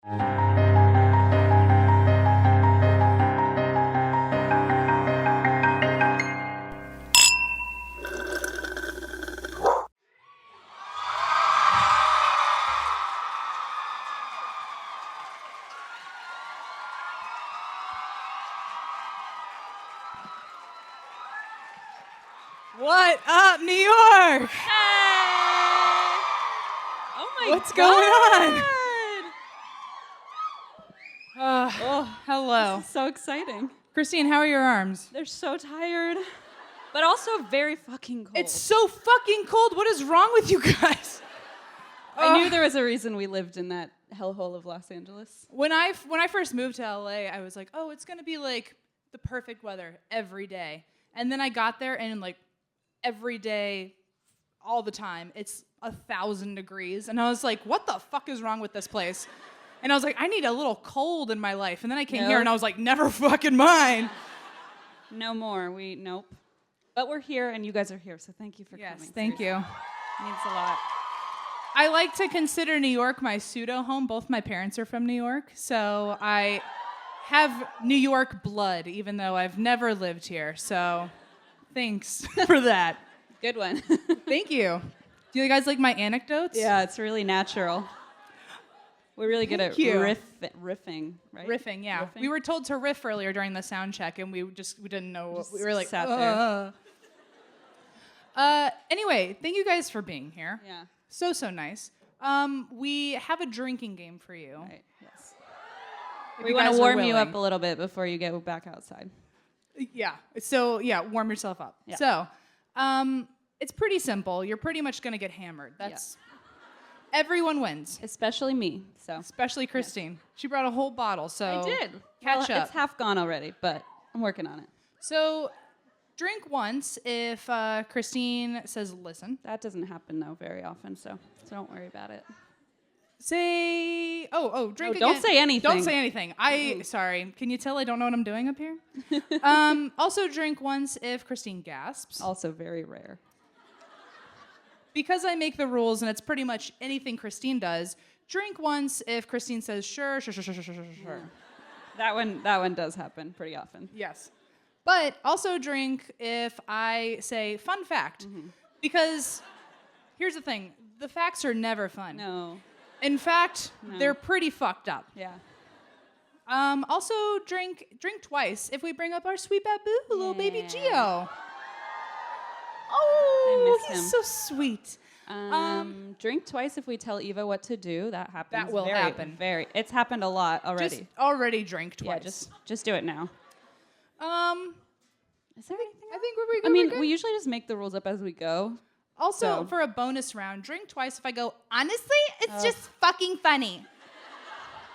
What up, New York? Hey! Oh my God. What's going on? Hello. This is so exciting. Christine, how are your arms? They're so tired, but also very fucking cold. It's so fucking cold. What is wrong with you guys? I knew there was a reason we lived in that hellhole of Los Angeles. When I first moved to LA, I was like, oh, it's gonna be like the perfect weather every day. And then I got there and like every day, all the time, it's 1,000 degrees. And I was like, what the fuck is wrong with this place? And I was like, I need a little cold in my life. And then I came here and I was like, never fucking mind. No more. Nope. But we're here and you guys are here, so thank you for coming. Yes, thank you. Means a lot. I like to consider New York my pseudo home. Both my parents are from New York, so I have New York blood, even though I've never lived here. So thanks for that. Good one. Thank you. Do you guys like my anecdotes? Yeah, it's really natural. We're really good at riffing, right? Riffing, yeah. Riffing? We were told to riff earlier during the sound check, and we didn't know. We were like, sat there. Anyway, thank you guys for being here. Yeah. So nice. We have a drinking game for you. Right. Yes. If We want guys to are warm you willing. up a little bit before you go back outside. Yeah. So, yeah, warm yourself up. Yeah. So, it's pretty simple. You're pretty much going to get hammered. That's everyone wins, Especially me. So especially Christine. She brought a whole bottle, so I did. Catch up. It's half gone already, but I'm working on it. So, drink once if Christine says listen. That doesn't happen though very often, so don't worry about it. Say drink again. Don't say anything. Don't say anything. Sorry. Can you tell I don't know what I'm doing up here? Also drink once if Christine gasps. Also very rare. Because I make the rules and it's pretty much anything Christine does, drink once if Christine says sure. That one does happen pretty often. Yes. But also drink if I say fun fact. Because here's the thing, the facts are never fun. No. In fact, they're pretty fucked up. Yeah. Also drink twice if we bring up our sweet babu, little baby Gio. Oh, I miss he's him. so sweet. Drink twice if we tell Eva what to do. That happens. That will happen. It's happened a lot already. Just already drank twice. Yeah, just do it now. Is there anything else? I think we're good. I mean, we're good. we usually just make the rules up as we go. Also, so. for a bonus round, drink twice if I go, honestly, it's just fucking funny.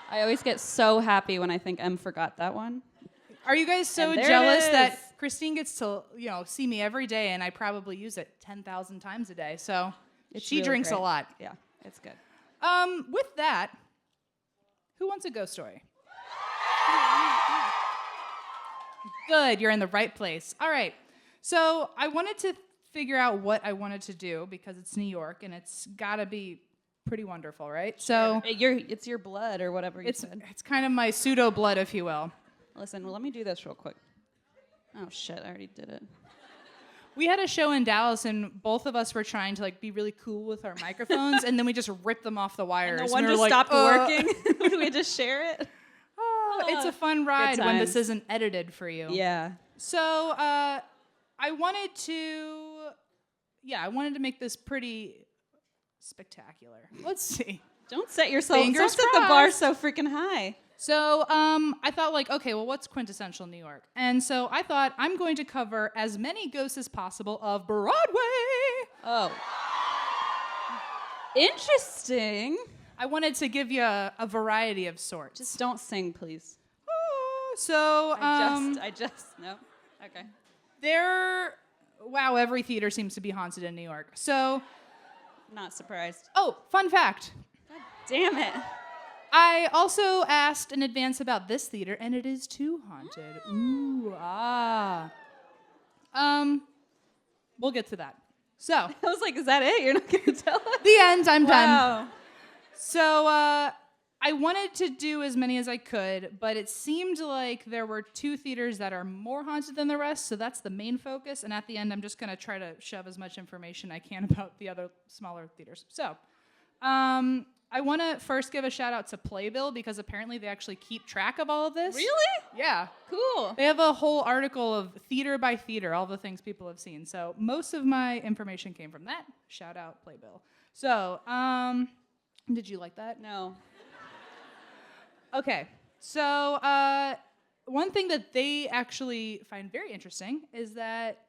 I always get so happy when I think Em forgot that one. Are you guys so And there jealous it is. that Christine gets to, see me every day and I probably use it 10,000 times a day. So she really drinks great. a lot. Yeah, it's good. With that, who wants a ghost story? Good, you're in the right place. All right. So I wanted to figure out what I wanted to do because it's New York and it's got to be pretty wonderful, right? So It's your blood or whatever you said. it's kind of my pseudo blood, if you will. Listen, well, let me do this real quick. Oh, shit, I already did it. We had a show in Dallas, and both of us were trying to be really cool with our microphones, and then we just ripped them off the wires. And the one we were just like, stopped working. We just share it. Oh, it's a fun ride when this times. isn't edited for you. Yeah. So I wanted to make this pretty spectacular. Let's see. Don't set yourself. Fingers Don't set the bar crossed. so freaking high. So I thought okay, well, what's quintessential New York? And so I thought I'm going to cover as many ghosts as possible of Broadway. Oh. Interesting. I wanted to give you a variety of sorts. Just don't sing, please. So I just no. Okay. Every theater seems to be haunted in New York. So, Not surprised. Fun fact. God damn it. I also asked in advance about this theater, and it is too haunted. Ooh, ah. We'll get to that. So. I was like, is that it? You're not going to tell us? The end, I'm done. Wow. So, I wanted to do as many as I could, but it seemed like there were 2 theaters that are more haunted than the rest, so that's the main focus. And at the end, I'm just going to try to shove as much information I can about the other smaller theaters. So, I want to first give a shout out to Playbill because apparently they actually keep track of all of this. Really? Yeah. Cool. They have a whole article of theater by theater, all the things people have seen. So most of my information came from that. Shout out Playbill. So, did you like that? No. Okay. So, one thing that they actually find very interesting is that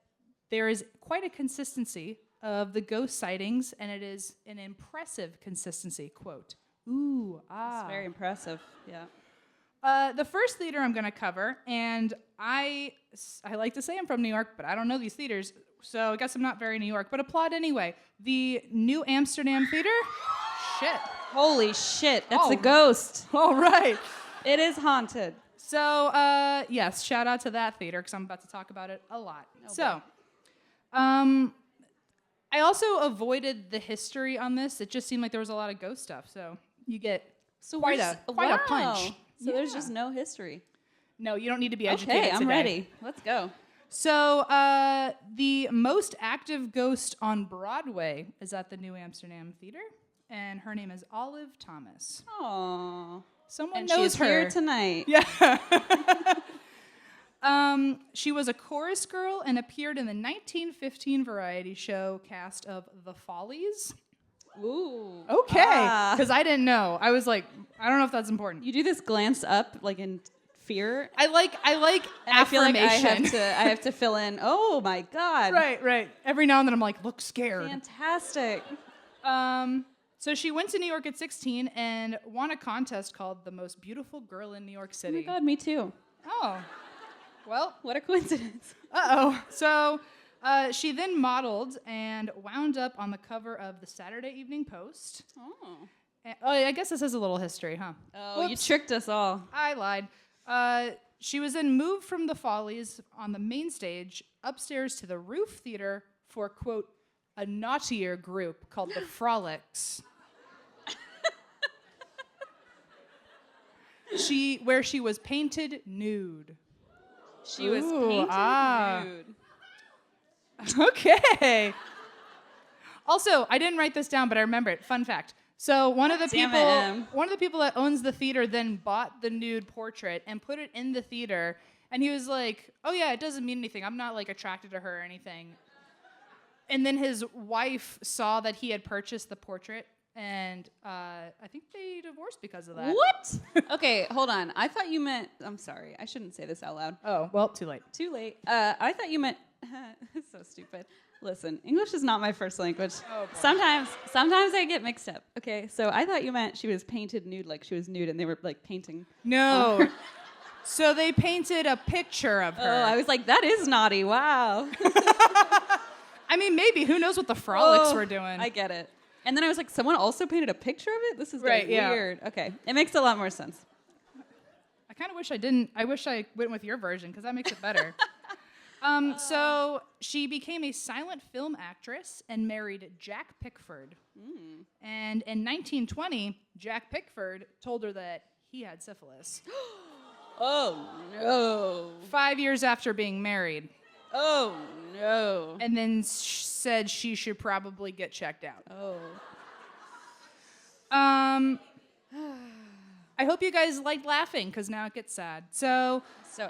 there is quite a consistency of the ghost sightings, and it is an impressive consistency, quote. Ooh, ah. It's very impressive, yeah. The first theater I'm going to cover, and I like to say I'm from New York, but I don't know these theaters, so I guess I'm not very New York, but applaud anyway. The New Amsterdam Theater? Shit. Holy shit, that's a ghost. All right. It is haunted. So, yes, shout out to that theater, because I'm about to talk about it a lot. I also avoided the history on this. It just seemed like there was a lot of ghost stuff, so you get quite a punch. So there's just no history. No, you don't need to be educated Okay, I'm today. ready. Let's go. So the most active ghost on Broadway is at the New Amsterdam Theater, and her name is Olive Thomas. Aww. Someone And knows she's her. here tonight. Yeah. She was a chorus girl and appeared in the 1915 variety show cast of The Follies. Ooh. Okay, because I didn't know. I was like, I don't know if that's important. You do this glance up, like in fear. I like And I feel like affirmation. I have to fill in. Oh my god. Right. Every now and then I'm like, look scared. Fantastic. So she went to New York at 16 and won a contest called The Most Beautiful Girl in New York Oh City. my god, me too. Oh. Well, What a coincidence. uh-oh. So she then modeled and wound up on the cover of the Saturday Evening Post. Oh. I guess this is a little history, huh? Oh, you Whoops. tricked us all. I lied. She was then moved from the Follies on the main stage upstairs to the Roof Theater for, quote, a naughtier group called the Frolics. Where she was painted nude. She was Ooh, painted nude. Okay. Also, I didn't write this down, but I remember it. Fun fact. So one of the people that owns the theater then bought the nude portrait and put it in the theater, and he was like, "Oh yeah, it doesn't mean anything. I'm not like attracted to her or anything." And then his wife saw that he had purchased the portrait, and I think they divorced because of that. What? Okay, hold on. I thought you meant. I'm sorry. I shouldn't say this out loud. Oh, well, too late. Too late. I thought you meant. It's so stupid. Listen, English is not my first language. Oh, sometimes I get mixed up. Okay, so I thought you meant she was painted nude, like she was nude, and they were like painting. No. So they painted a picture of her. Oh, I was like, that is naughty. Wow. I mean, maybe. Who knows what the Frolics were doing? I get it. And then I was like, someone also painted a picture of it? This is Right, yeah. weird. Okay, it makes a lot more sense. I kind of wish I didn't. I wish I went with your version because that makes it better. So she became a silent film actress and married Jack Pickford. And in 1920, Jack Pickford told her that he had syphilis. Oh, no. 5 years after being married. Oh, no. And then said she should probably get checked out. Oh. I hope you guys liked laughing because now it gets sad. So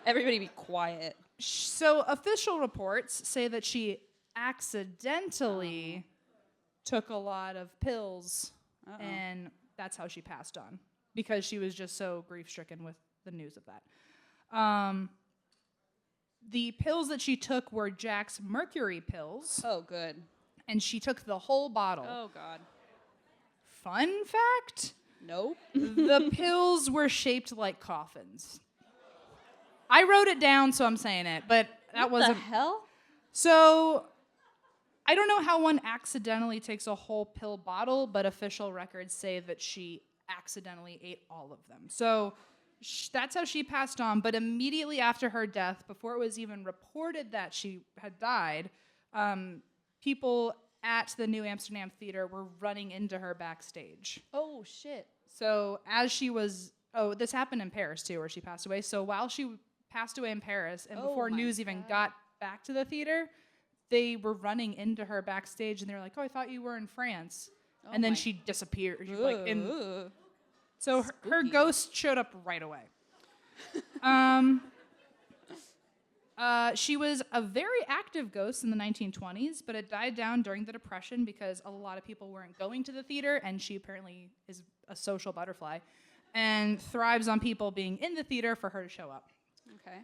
everybody be quiet. So official reports say that she accidentally took a lot of pills, and that's how she passed on because she was just so grief-stricken with the news of that. The pills that she took were Jack's mercury pills. Oh, good. And she took the whole bottle. Oh, God. Fun fact? Nope. The pills were shaped like coffins. I wrote it down, so I'm saying it, but that wasn't. What the hell? So, I don't know how one accidentally takes a whole pill bottle, but official records say that she accidentally ate all of them. So, that's how she passed on. But immediately after her death, before it was even reported that she had died, people at the New Amsterdam Theater were running into her backstage. Oh, shit. So as she was, this happened in Paris too, where she passed away. So while she passed away in Paris, and before news even got back to the theater, they were running into her backstage, and they were like, "Oh, I thought you were in France," and then she disappeared. So her ghost showed up right away. She was a very active ghost in the 1920s, but it died down during the Depression because a lot of people weren't going to the theater, and she apparently is a social butterfly and thrives on people being in the theater for her to show up. Okay.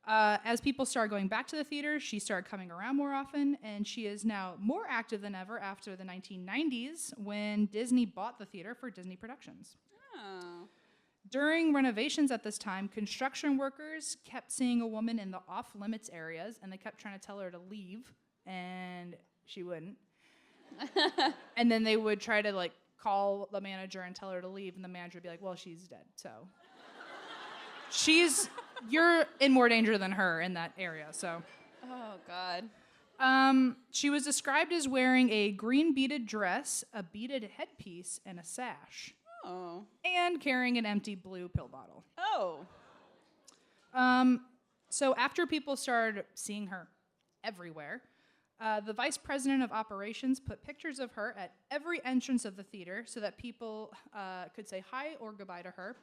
As people started going back to the theater, she started coming around more often, and she is now more active than ever after the 1990s when Disney bought the theater for Disney Productions. Oh. During renovations at this time, construction workers kept seeing a woman in the off-limits areas, and they kept trying to tell her to leave, and she wouldn't. And then they would try to, like, call the manager and tell her to leave, and the manager would be like, well, she's dead, so. You're in more danger than her in that area, so. Oh, God. She was described as wearing a green beaded dress, a beaded headpiece, and a sash. Oh. And carrying an empty blue pill bottle. Oh. So after people started seeing her everywhere, the vice president of operations put pictures of her at every entrance of the theater so that people could say hi or goodbye to her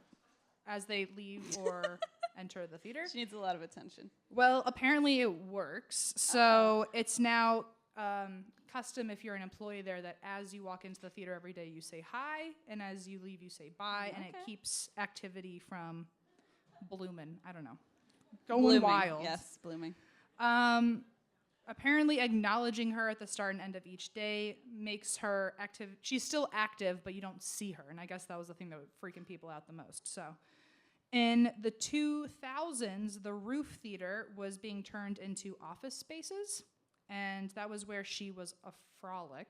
as they leave or enter the theater. She needs a lot of attention. Well, apparently it works. So it's now custom if you're an employee there that as you walk into the theater every day, you say hi, and as you leave, you say bye, and it keeps activity from blooming. I don't know. Going wild. Yes, blooming. Apparently acknowledging her at the start and end of each day makes her active. She's still active, but you don't see her, and I guess that was the thing that was freaking people out the most. So in the 2000s, the roof theater was being turned into office spaces, and that was where she was a frolic.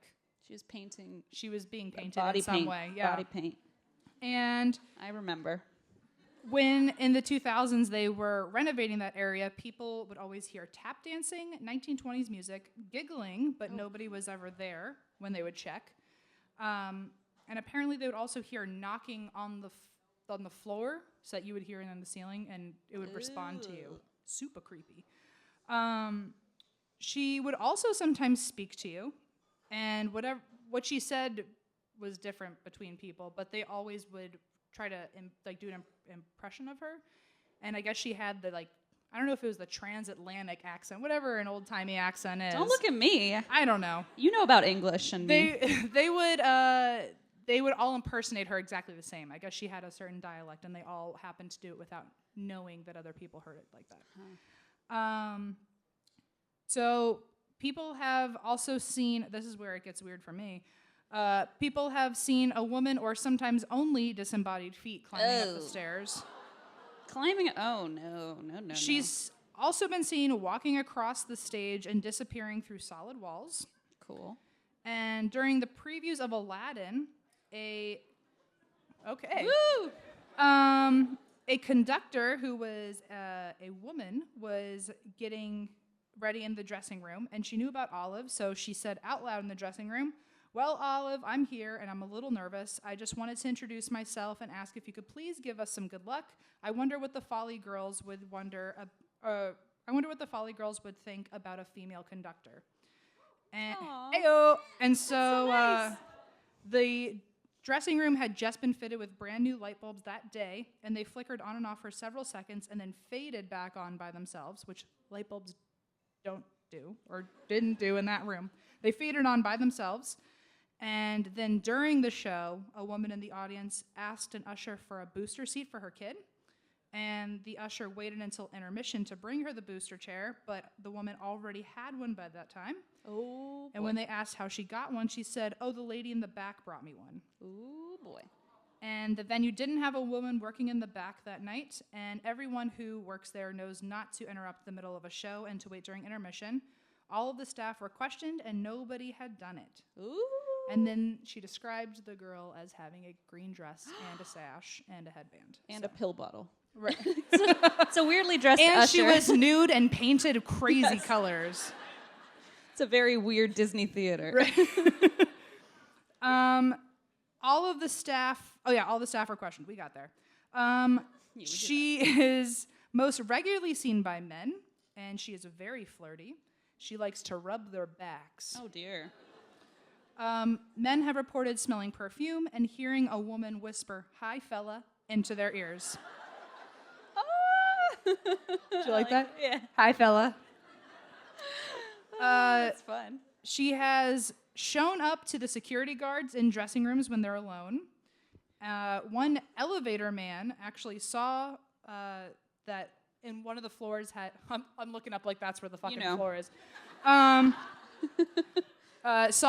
She was painting. She was being painted in some way. Yeah. Body paint. And I remember. when in the 2000s they were renovating that area, people would always hear tap dancing, 1920s music, giggling, but nobody was ever there when they would check. And apparently they would also hear knocking on the floor so that you would hear it on the ceiling and it would respond to you. Super creepy. She would also sometimes speak to you, and what she said was different between people, but they always would try to do an impression of her. And I guess she had the, like, I don't know if it was the transatlantic accent, whatever an old-timey accent is. Don't look at me. I don't know. You know about English and me. They would all impersonate her exactly the same. I guess she had a certain dialect, and they all happened to do it without knowing that other people heard it like that. Huh. So people have also seen, this is where it gets weird for me, people have seen a woman or sometimes only disembodied feet climbing up the stairs. Climbing, oh no. She's also been seen walking across the stage and disappearing through solid walls. Cool. And during the previews of Aladdin, a conductor who was a woman was getting ready in the dressing room, and she knew about Olive, so she said out loud in the dressing room, "Well, Olive, I'm here, and I'm a little nervous. I just wanted to introduce myself and ask if you could please give us some good luck. I wonder what the Folly Girls would think about a female conductor." And and so nice. The dressing room had just been fitted with brand new light bulbs that day, and they flickered on and off for several seconds and then faded back on by themselves, which light bulbs don't do or didn't do in that room. They faded on by themselves. And then during the show, a woman in the audience asked an usher for a booster seat for her kid. And the usher waited until intermission to bring her the booster chair, but the woman already had one by that time. Oh, boy. And when they asked how she got one, she said, "Oh, the lady in the back brought me one." Oh, boy. And the venue didn't have a woman working in the back that night, and everyone who works there knows not to interrupt the middle of a show and to wait during intermission. All of the staff were questioned, and nobody had done it. Ooh. And then she described the girl as having a green dress and a sash and a headband. And a pill bottle. Right. It's a weirdly dressed and usher. she was nude and painted crazy colors. It's a very weird Disney theater. Right. All of the staff, Oh yeah, all the staff were questioned. We got there. we She is most regularly seen by men, and she is very flirty. She likes to rub their backs. Oh dear. Men have reported smelling perfume and hearing a woman whisper, "Hi, fella," into their ears. Did you like that? Yeah. Hi, fella. That's fun. She has shown up to the security guards in dressing rooms when they're alone. One elevator man actually saw that in one of the floors had... I'm looking up like that's where the fucking floor is. Saw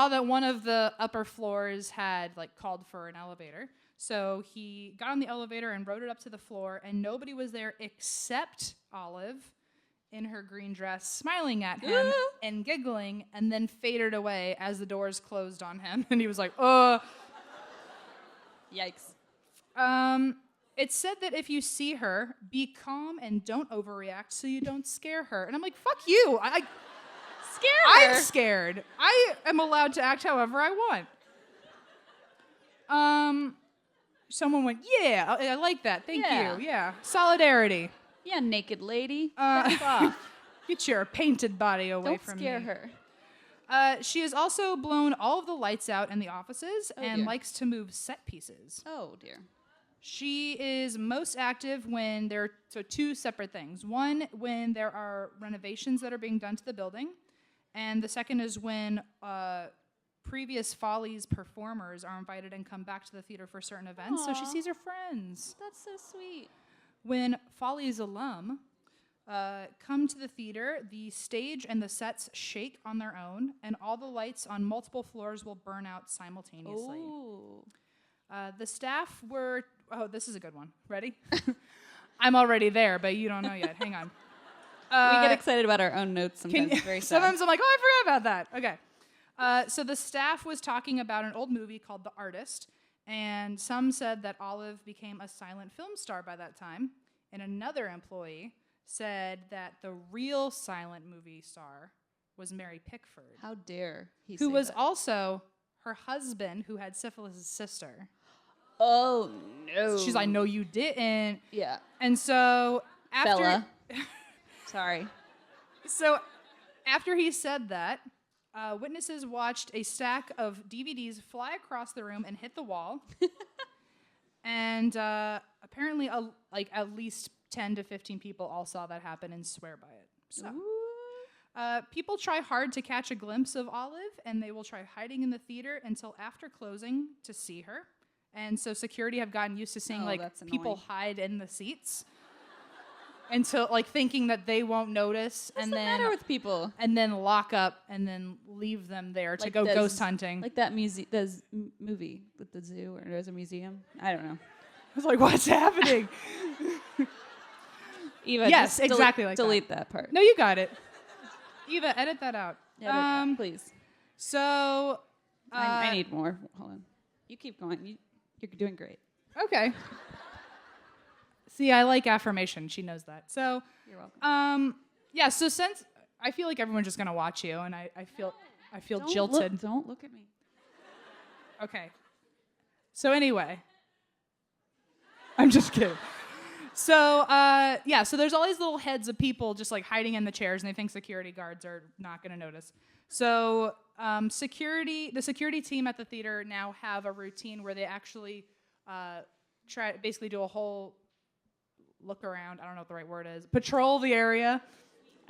that one of the upper floors had like called for an elevator. So he got on the elevator and rode it up to the floor, and nobody was there except Olive in her green dress, smiling at him and giggling, and then faded away as the doors closed on him. And he was like, Yikes. It's said that if you see her, be calm and don't overreact so you don't scare her. And I'm like, fuck you. I'm scared. I am allowed to act however I want. Someone went, yeah, I like that. Thank you. Yeah. Solidarity. Yeah, naked lady. Back off. Get your painted body away from me. Don't scare her. She has also blown all of the lights out in the offices and likes to move set pieces. Oh, dear. She is most active when there are two separate things. One, when there are renovations that are being done to the building. And the second is when previous Follies performers are invited and come back to the theater for certain events. So she sees her friends. That's so sweet. When Follies alum come to the theater, the stage and the sets shake on their own, and all the lights on multiple floors will burn out simultaneously. Ooh. The staff were... Oh, this is a good one. Ready? I'm already there, but you don't know yet. Hang on. We get excited about our own notes sometimes. Very sad. Sometimes I'm like, oh, I forgot about that. Okay. So the staff was talking about an old movie called The Artist, and some said that Olive became a silent film star by that time, and another employee said that the real silent movie star was Mary Pickford. How dare he who say was that. also her husband, who had syphilis' sister. Oh, no. She's like, no, you didn't. Yeah. And so after... Fella. Sorry. So after he said that, witnesses watched a stack of DVDs fly across the room and hit the wall. And apparently at least 10 to 15 people all saw that happen and swear by it. So people try hard to catch a glimpse of Olive, and they will try hiding in the theater until after closing to see her. And so security have gotten used to seeing people hide in the seats. Until thinking that they won't notice. What's the matter with people? And then lock up and then leave them there to go ghost hunting. Like that movie with the zoo, or there's a museum. I don't know. I was like, what's happening? Eva, yes, just exactly like delete that part. No, you got it. Eva, edit that out. Edit that, please. So I need more. Hold on. You keep going. You're doing great. Okay. See, I like affirmation. She knows that. So you're welcome. Yeah. So since I feel like everyone's just gonna watch you, and I feel jilted. Don't look at me. Okay. So anyway, I'm just kidding. So so there's all these little heads of people just hiding in the chairs, and they think security guards are not gonna notice. So the security team at the theater now have a routine where they actually basically do a whole look around. I don't know what the right word is. Patrol the area.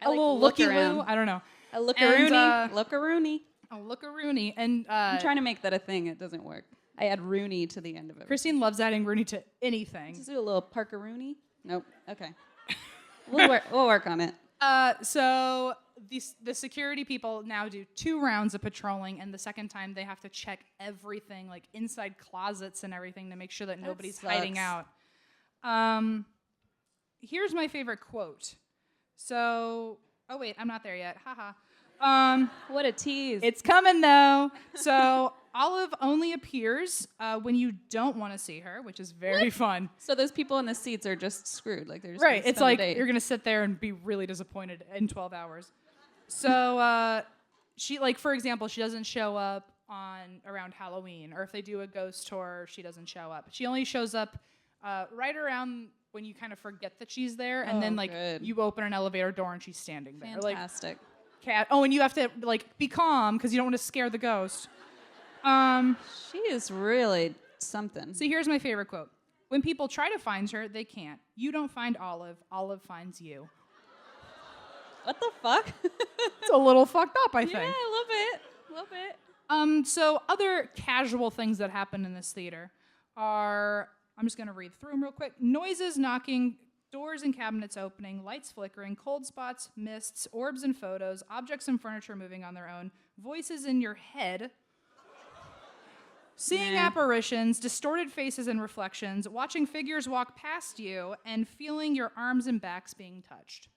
A little looky-loo. I don't know. A lookaroony. A lookaroony. And I'm trying to make that a thing. It doesn't work. I add Rooney to the end of it. Christine loves adding Rooney to anything. Just do a little Parker-Rooney. Nope. Okay. We'll work on it. So the security people now do 2 rounds of patrolling, and the second time they have to check everything, inside closets and everything, to make sure that nobody's hiding out. Here's my favorite quote. So, oh wait, I'm not there yet. Haha. What a tease. It's coming though. So Olive only appears when you don't want to see her, which is very fun. So those people in the seats are just screwed. They're just right. It's you're gonna sit there and be really disappointed in 12 hours. So she, for example, she doesn't show up around Halloween, or if they do a ghost tour, she doesn't show up. She only shows up right around when you kind of forget that she's there, and then like good. you open an elevator door and she's standing there. Fantastic. Cat. Oh, and you have to like be calm because you don't want to scare the ghost. She is really something. So here's my favorite quote. When people try to find her, they can't. You don't find Olive. Olive finds you. What the fuck? It's a little fucked up, I think. Yeah, a little bit. So other casual things that happen in this theater are, I'm just going to read through them real quick. Noises knocking, doors and cabinets opening, lights flickering, cold spots, mists, orbs and photos, objects and furniture moving on their own, voices in your head, seeing apparitions, distorted faces and reflections, watching figures walk past you, and feeling your arms and backs being touched.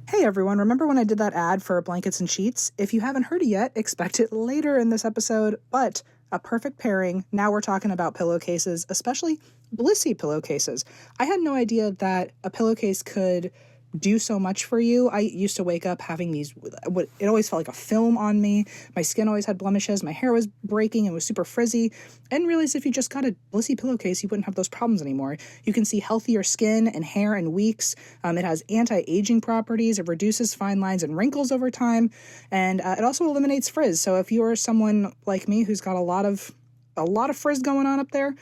Hey everyone, remember when I did that ad for blankets and sheets? If you haven't heard it yet, expect it later in this episode, but a perfect pairing. Now we're talking about pillowcases, especially Blissy pillowcases. I had no idea that a pillowcase could do so much for you. I used to wake up having these, it always felt like a film on me. My skin always had blemishes. My hair was breaking and was super frizzy. And realized if you just got a Blissy pillowcase, you wouldn't have those problems anymore. You can see healthier skin and hair in weeks. It has anti-aging properties. It reduces fine lines and wrinkles over time. And it also eliminates frizz. So if you're someone like me who's got a lot of frizz going on up there,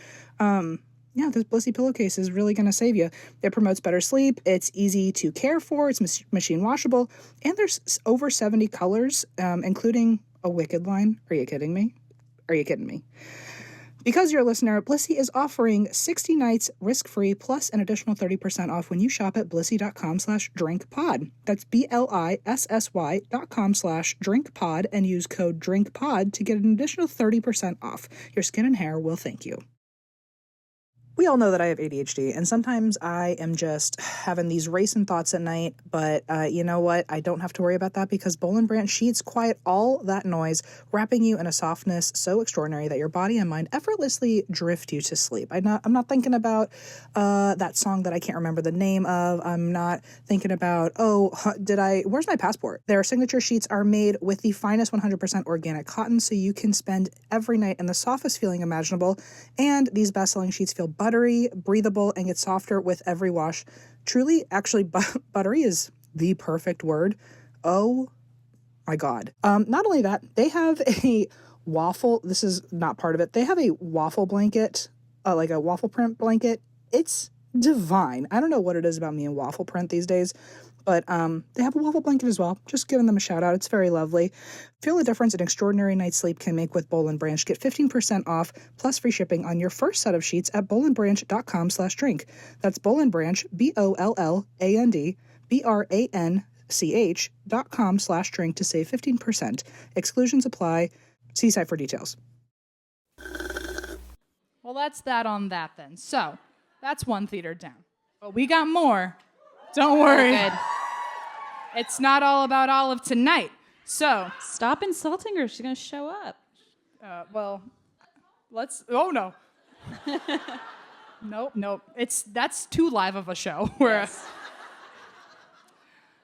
this Blissy pillowcase is really going to save you. It promotes better sleep. It's easy to care for. It's machine washable. And there's over 70 colors, including a Wicked line. Are you kidding me? Because you're a listener, Blissy is offering 60 nights risk-free plus an additional 30% off when you shop at blissy.com/drinkpod. That's BLISSY.com/drinkpod and use code DRINKPOD to get an additional 30% off. Your skin and hair will thank you. We all know that I have ADHD, and sometimes I am just having these racing thoughts at night, but you know what? I don't have to worry about that because Boll & Branch sheets quiet all that noise, wrapping you in a softness so extraordinary that your body and mind effortlessly drift you to sleep. I'm not thinking about that song that I can't remember the name of. I'm not thinking about, where's my passport? Their signature sheets are made with the finest 100% organic cotton, so you can spend every night in the softest feeling imaginable, and these best-selling sheets feel buttery, breathable, and get softer with every wash. Truly, actually, buttery is the perfect word. Oh my God. Not only that, they have a waffle. This is not part of it. They have a waffle blanket, like a waffle print blanket. It's divine. I don't know what it is about me and waffle print these days, but they have a waffle blanket as well. Just giving them a shout out. It's very lovely. Feel the difference an extraordinary night's sleep can make with Boll & Branch. Get 15% off plus free shipping on your first set of sheets at bollandbranch.com/drink. That's Boll & Branch, BOLLANDBRANCH.com/drink to save 15%. Exclusions apply. See site for details. Well, that's that on that then. So that's one theater down. But we got more. Don't worry. Good. It's not all about Olive tonight. So Stop insulting her. She's going to show up. Oh no. Nope. That's too live of a show. Whereas,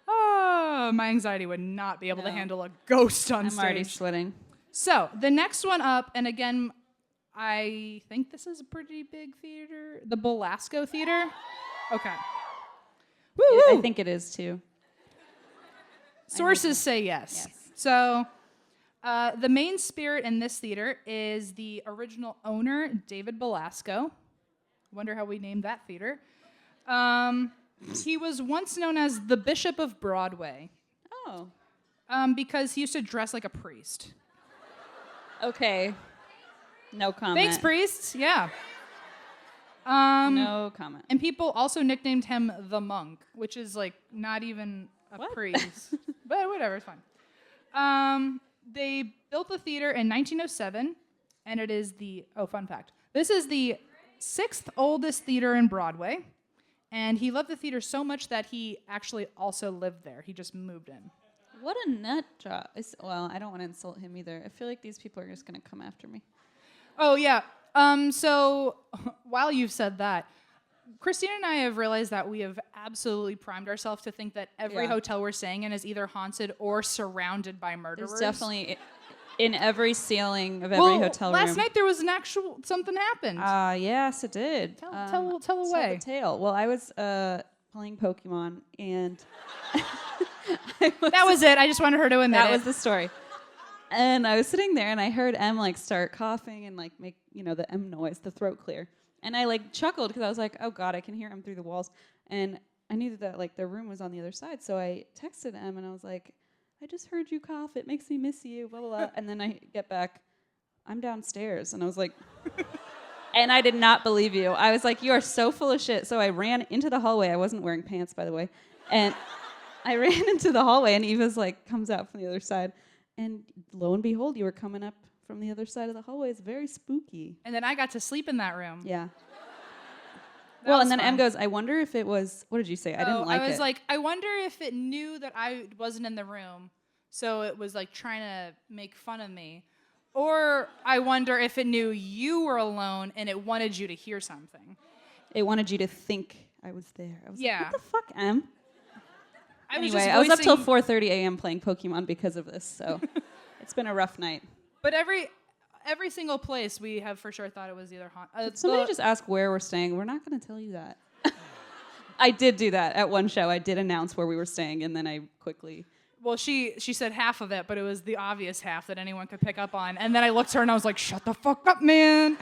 my anxiety would not be able to handle a ghost on stage. I'm already sweating. So the next one up, and again, I think this is a pretty big theater. The Belasco Theater. Okay. I think it is too. Sources say yes. So the main spirit in this theater is the original owner, David Belasco. Wonder how we named that theater. He was once known as the Bishop of Broadway. Oh. Because he used to dress like a priest. Okay. No comment. Thanks, priests. Yeah. No comment. And people also nicknamed him the monk, which is like not even a priest. But whatever, it's fine. They built the theater in 1907, and it is fun fact. This is the 6th oldest theater in Broadway, and he loved the theater so much that he actually also lived there. He just moved in. What a nut job. Well, I don't want to insult him either. I feel like these people are just going to come after me. Oh, yeah. So while you've said that, Christina and I have realized that we have absolutely primed ourselves to think that every hotel we're staying in is either haunted or surrounded by murderers. There's definitely in every ceiling of every hotel room. Last night there was something happened. Yes, it did. Tell Tell away. the tale. Well, I was playing Pokemon, and that was it. I just wanted her to admit that was the story. And I was sitting there, and I heard Em like start coughing and like make the M noise, the throat clear. And I like chuckled because I was like, oh God, I can hear him through the walls. And I knew that like their room was on the other side. So I texted Em and I was like, I just heard you cough. It makes me miss you, blah, blah, blah. And then I get back, I'm downstairs. And I was like, and I did not believe you. I was like, you are so full of shit. So I ran into the hallway. I wasn't wearing pants, by the way. And I ran into the hallway and Eva's like, comes out from the other side. And lo and behold, you were coming up from the other side of the hallway. It's very spooky. And then I got to sleep in that room. Yeah. Well, and then Em goes, I wonder if it was, what did you say? I didn't like it. I was like, I wonder if it knew that I wasn't in the room, so it was like trying to make fun of me. Or I wonder if it knew you were alone and it wanted you to hear something. It wanted you to think I was there. I was like, what the fuck, Em? I was up till 4:30 a.m. playing Pokemon because of this, so it's been a rough night. But every single place we have for sure thought it was either haunted. Somebody just asked where we're staying. We're not going to tell you that. I did do that at one show. I did announce where we were staying, and then I quickly... Well, she said half of it, but it was the obvious half that anyone could pick up on. And then I looked at her and I was like, shut the fuck up, man.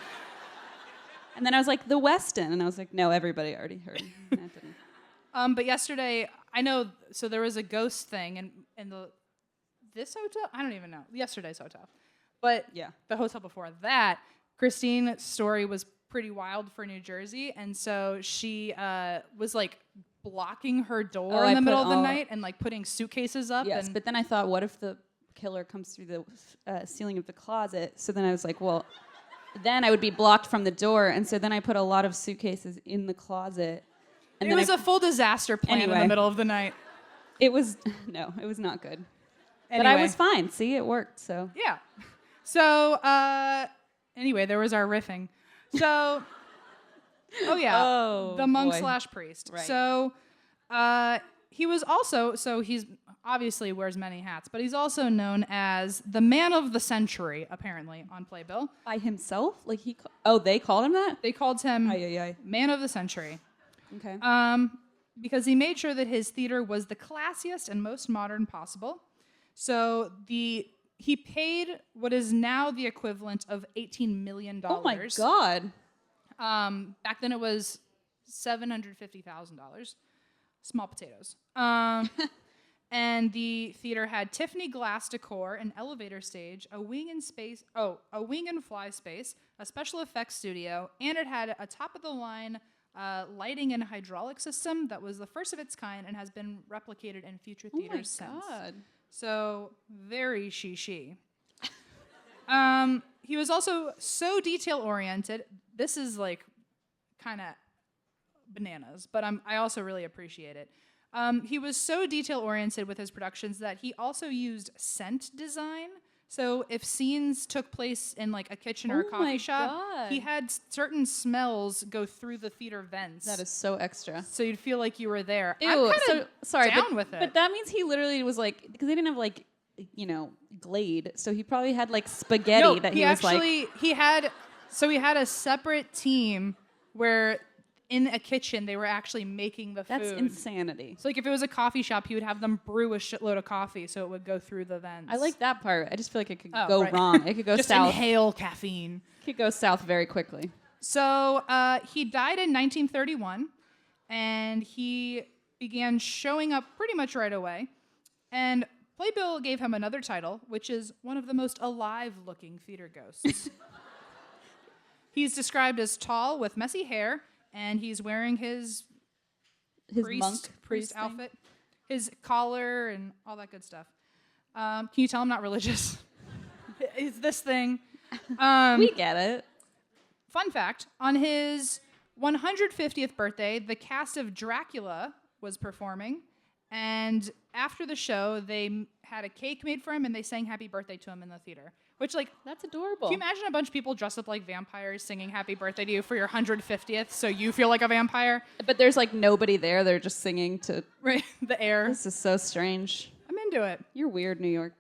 And then I was like, the Westin. And I was like, no, everybody already heard. That didn't. But yesterday, I know, so there was a ghost thing in this hotel? I don't even know. Yesterday's hotel. But the hotel before that, Christine's story was pretty wild for New Jersey. And so she was like blocking her door in the middle of the night and like putting suitcases up. Yes, but then I thought, what if the killer comes through the ceiling of the closet? So then I was like, well, then I would be blocked from the door. And so then I put a lot of suitcases in the closet. And it was a full disaster plan in the middle of the night. It was not good. Anyway. But I was fine. See, it worked. So yeah. So anyway, there was our riffing. So the monk / priest. Right. So he was also he's obviously wears many hats, but he's also known as the man of the century, apparently on Playbill. By himself, like they called him that. They called him man of the century. Okay. Because he made sure that his theater was the classiest and most modern possible. So he paid what is now the equivalent of $18 million. Oh my God. Back then it was $750,000. Small potatoes. And the theater had Tiffany glass decor, an elevator stage, a wing and fly space, a special effects studio, and it had a top-of-the-line lighting and hydraulic system that was the first of its kind and has been replicated in future theaters since. God. So very she. He was also so detail-oriented. This is like kind of bananas, but I also really appreciate it. He was so detail-oriented with his productions that he also used scent design. So if scenes took place in like a kitchen or a coffee shop, he had certain smells go through the theater vents. That is so extra. So you'd feel like you were there. Ew, I'm kind of down with it. But that means he literally was like, because they didn't have like, Glade. So he probably had like spaghetti that he was like. He had a separate team where in a kitchen they were actually making the food. That's insanity. So like if it was a coffee shop, he would have them brew a shitload of coffee so it would go through the vents. I like that part. I just feel like it could go wrong. It could go just south. Inhale caffeine. It could go south very quickly. So he died in 1931, and he began showing up pretty much right away. And Playbill gave him another title, which is one of the most alive-looking theater ghosts. He's described as tall with messy hair, and he's wearing his priest outfit, his collar, and all that good stuff. Can you tell I'm not religious? It's this thing. We get it. Fun fact, on his 150th birthday, the cast of Dracula was performing, and after the show, they had a cake made for him, and they sang happy birthday to him in the theater, Which, like, That's adorable. can you imagine a bunch of people dressed up like vampires singing happy birthday to you for your 150th so you feel like a vampire? But there's like nobody there. They're just singing to. Right, the air. This is so strange. I'm into it. You're weird, New York.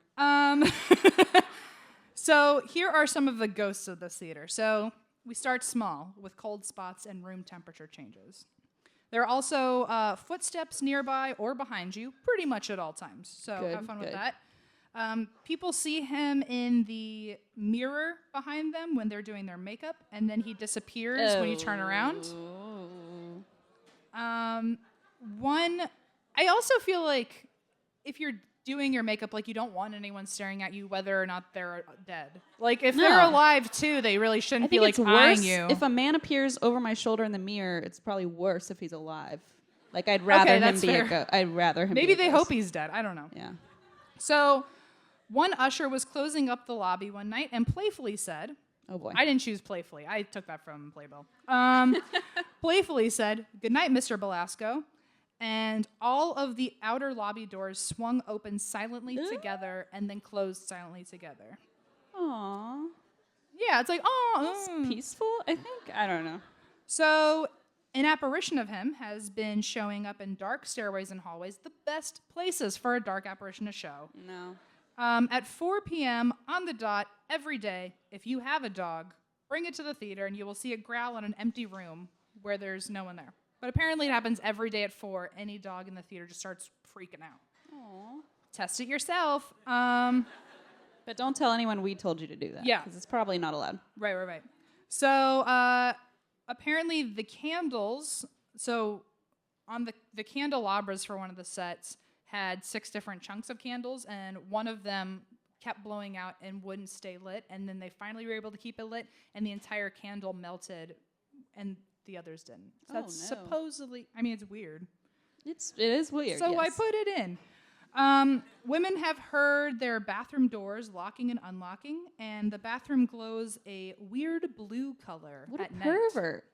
So here are some of the ghosts of this theater. So we start small with cold spots and room temperature changes. There are also footsteps nearby or behind you pretty much at all times. So Good, have fun with good. that. People see him in the mirror behind them when they're doing their makeup, and then he disappears when you turn around. I also feel like if you're doing your makeup, like, you don't want anyone staring at you whether or not they're dead. Like, if they're No. alive too, they really shouldn't I be think like it's eyeing worse you. if a man appears over my shoulder in the mirror. It's probably worse if he's alive. Like, I'd rather him that's be fair. a ghost. I'd rather him. Maybe be a they ghost. hope he's dead. I don't know. Yeah. So one usher was closing up the lobby one night and playfully said, Oh boy. I didn't choose playfully. I took that from Playbill. Playfully said, "Good night, Mr. Belasco." And all of the outer lobby doors swung open silently together and then closed silently together. Aww. Yeah, it's like, oh. Peaceful. I think. I don't know. So an apparition of him has been showing up in dark stairways and hallways, the best places for a dark apparition to show. No. At 4 p.m. on the dot every day, if you have a dog, bring it to the theater and you will see it growl in an empty room where there's no one there. But apparently it happens every day at 4. Any dog in the theater just starts freaking out. Aww. Test it yourself. But don't tell anyone we told you to do that. Yeah. Because it's probably not allowed. Right. So apparently the candles, so on the candelabras for one of the sets had 6 different chunks of candles, and one of them kept blowing out and wouldn't stay lit, and then they finally were able to keep it lit, and the entire candle melted, and the others didn't. So that's supposedly, I mean, it's weird. It is weird. So I yes. put it in. Women have heard their bathroom doors locking and unlocking, and the bathroom glows a weird blue color What at a night. pervert.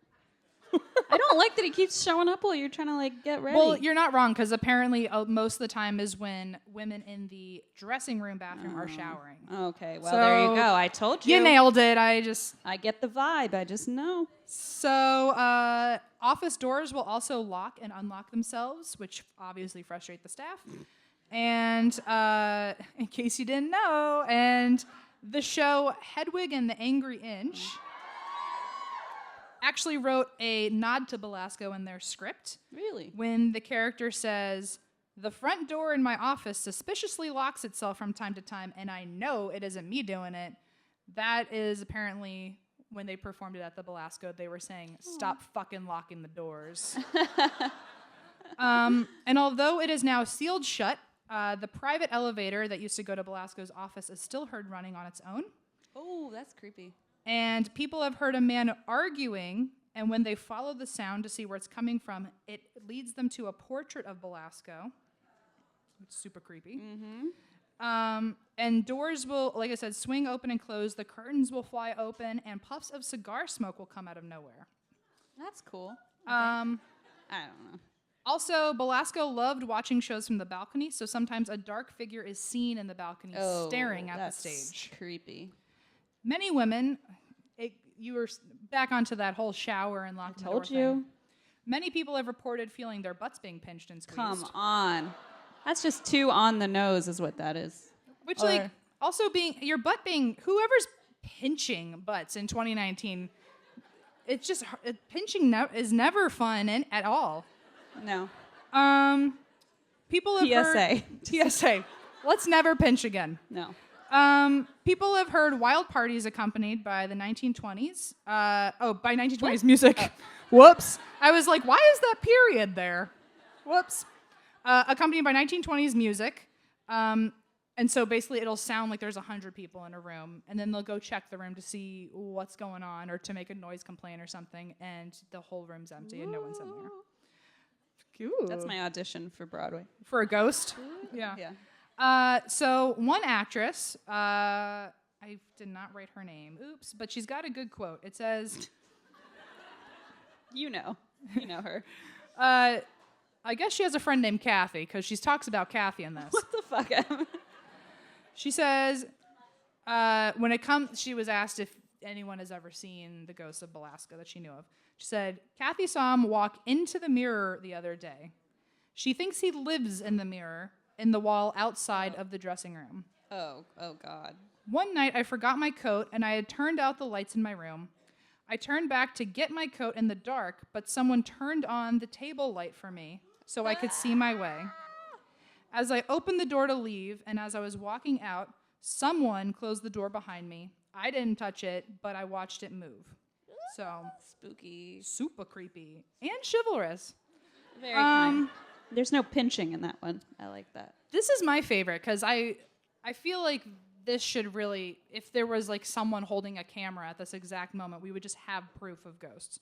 I don't like that he keeps showing up while you're trying to like get ready. Well, you're not wrong, because apparently most of the time is when women in the dressing room bathroom are showering. Okay, well, So, there you go. I told you. You nailed it. I get the vibe. I just know. So office doors will also lock and unlock themselves, which obviously frustrate the staff. And in case you didn't know, and the show Hedwig and the Angry Inch actually wrote a nod to Belasco in their script. Really? When the character says, "The front door in my office suspiciously locks itself from time to time, and I know it isn't me doing it." That is apparently when they performed it at the Belasco. They were saying, "Stop fucking locking the doors." And although it is now sealed shut, the private elevator that used to go to Belasco's office is still heard running on its own. Oh, that's creepy. And people have heard a man arguing, and when they follow the sound to see where it's coming from, it leads them to a portrait of Belasco. It's super creepy. Mm-hmm. And doors will, like I said, swing open and close. The curtains will fly open, and puffs of cigar smoke will come out of nowhere. That's cool. I don't know. Also, Belasco loved watching shows from the balcony, so sometimes a dark figure is seen in the balcony staring at the stage. Creepy. Many women, you were back onto that whole shower and locking the door Told you. thing. Many people have reported feeling their butts being pinched and squeezed. Come on. That's just too on the nose is what that is. Which, also your butt being, whoever's pinching butts in 2019, it's just, pinching is never fun at all. No. People have heard... PSA. Let's never pinch again. No. People have heard wild parties accompanied by the 1920s. By 1920s music. Whoops. I was like, why is that period there? Whoops. Accompanied by 1920s music. And so basically it'll sound like there's 100 people in a room, and then they'll go check the room to see what's going on or to make a noise complaint or something, and the whole room's empty and no one's in there. Ooh. That's my audition for Broadway. For a ghost? Yeah. So one actress, I did not write her name, oops, but she's got a good quote. It says, You know her. I guess she has a friend named Kathy, because she talks about Kathy in this. What the fuck? She says, When it comes, she was asked if anyone has ever seen the ghost of Belasco that she knew of. She said, Kathy saw him walk into the mirror the other day. She thinks he lives in the mirror in the wall outside of the dressing room. Oh God. One night, I forgot my coat, and I had turned out the lights in my room. I turned back to get my coat in the dark, but someone turned on the table light for me so I could see my way. As I opened the door to leave, and as I was walking out, someone closed the door behind me. I didn't touch it, but I watched it move. So, Spooky. super creepy and chivalrous. Very kind. There's no pinching in that one. I like that. This is my favorite because I feel like this should really, if there was like someone holding a camera at this exact moment, we would just have proof of ghosts.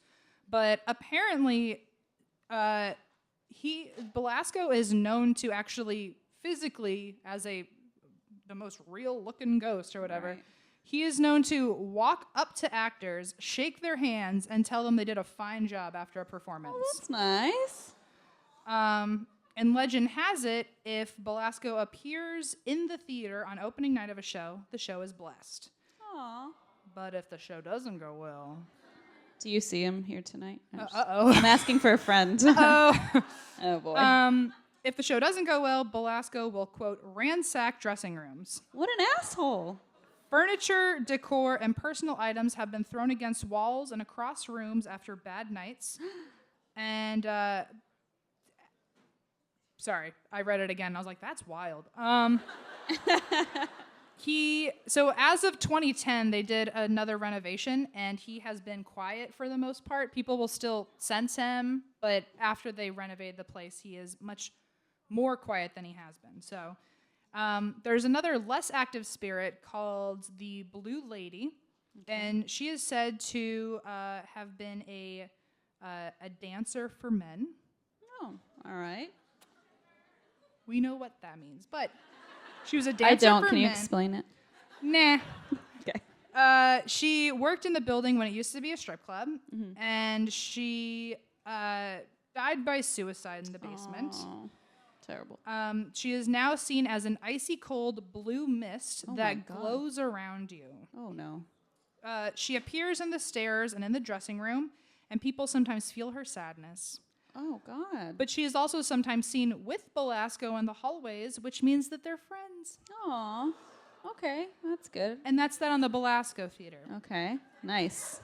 But apparently, Belasco is known to actually physically, as the most real looking ghost or whatever, Right. he is known to walk up to actors, shake their hands, and tell them they did a fine job after a performance. Oh, that's nice. And legend has it, if Belasco appears in the theater on opening night of a show, the show is blessed. Aw. But if the show doesn't go well... Do you see him here tonight? Uh-oh. I'm asking for a friend. Oh. Oh, boy. If the show doesn't go well, Belasco will, quote, ransack dressing rooms. What an asshole. Furniture, decor, and personal items have been thrown against walls and across rooms after bad nights. And, sorry, I read it again. I was like, that's wild. So as of 2010, they did another renovation, and he has been quiet for the most part. People will still sense him, but after they renovated the place, he is much more quiet than he has been. So there's another less active spirit called the Blue Lady, and she is said to have been a dancer for men. Oh, all right. We know what that means, but she was a dancer I don't. for Can you men. explain it? Nah. Okay. She worked in the building when it used to be a strip club, and she died by suicide in the basement. Oh, terrible. She is now seen as an icy cold blue mist Oh my that God. glows around you. Oh, no. She appears in the stairs and in the dressing room, and people sometimes feel her sadness. Oh, God. But she is also sometimes seen with Belasco in the hallways, which means that they're friends. Aw. Okay, that's good. And that's that on the Belasco Theater. Okay, nice.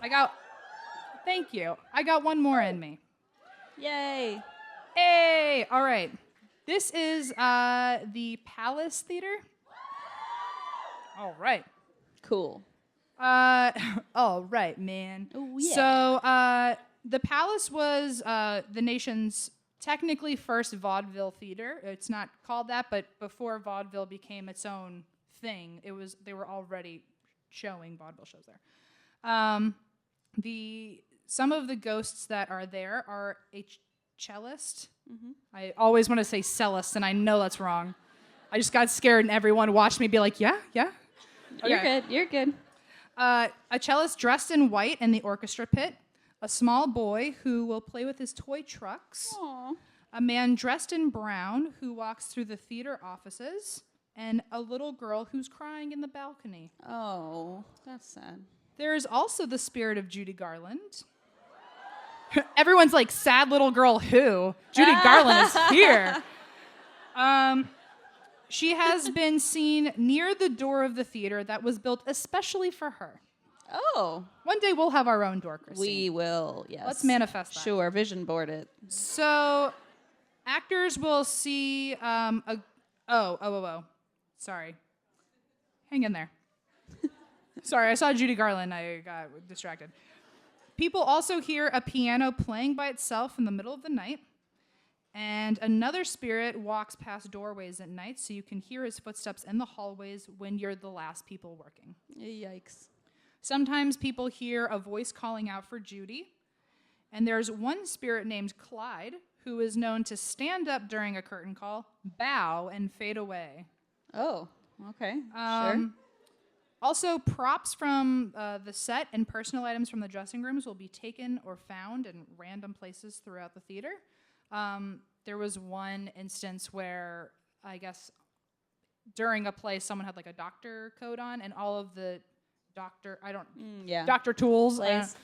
Thank you. I got one more in me. Yay. Hey, all right. This is the Palace Theater. All right. Cool. All right, man. Oh, yeah. So the Palace was the nation's technically first vaudeville theater. It's not called that, but before vaudeville became its own thing, they were already showing vaudeville shows there. Some of the ghosts that are there are a cellist. Mm-hmm. I always want to say cellist, and I know that's wrong. I just got scared, and everyone watched me be like, yeah. Okay. You're good. A cellist dressed in white in the orchestra pit. A small boy who will play with his toy trucks. Aw. A man dressed in brown who walks through the theater offices. And a little girl who's crying in the balcony. Oh, that's sad. There is also the spirit of Judy Garland. Everyone's like, sad little girl who? Judy Garland is here. She has been seen near the door of the theater that was built especially for her. Oh. One day we'll have our own door, Christine. We will, yes. Let's manifest that. Sure, vision board it. So, actors will see Sorry. Hang in there. Sorry, I saw Judy Garland. I got distracted. People also hear a piano playing by itself in the middle of the night. And another spirit walks past doorways at night, so you can hear his footsteps in the hallways when you're the last people working. Yikes. Sometimes people hear a voice calling out for Judy. And there's one spirit named Clyde who is known to stand up during a curtain call, bow, and fade away. Oh, okay. Sure. Also, props from the set and personal items from the dressing rooms will be taken or found in random places throughout the theater. There was one instance where, I guess, during a play, someone had like a doctor coat on, and all of the Yeah. doctor tools. Plays.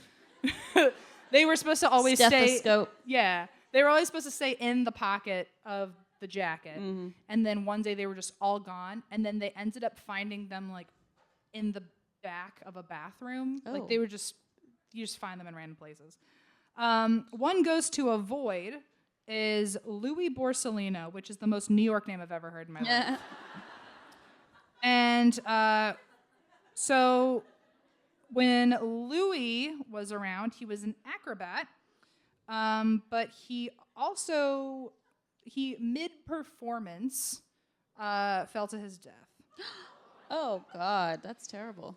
They were supposed to always stay. Stethoscope. Yeah, they were always supposed to stay in the pocket of the jacket, and then one day they were just all gone, and then they ended up finding them like in the back of a bathroom. Like they were just you just find them in random places. One ghost to avoid is Louis Borsellino, which is the most New York name I've ever heard in my life. And so when Louis was around, he was an acrobat, but he mid-performance fell to his death. Oh, God. That's terrible.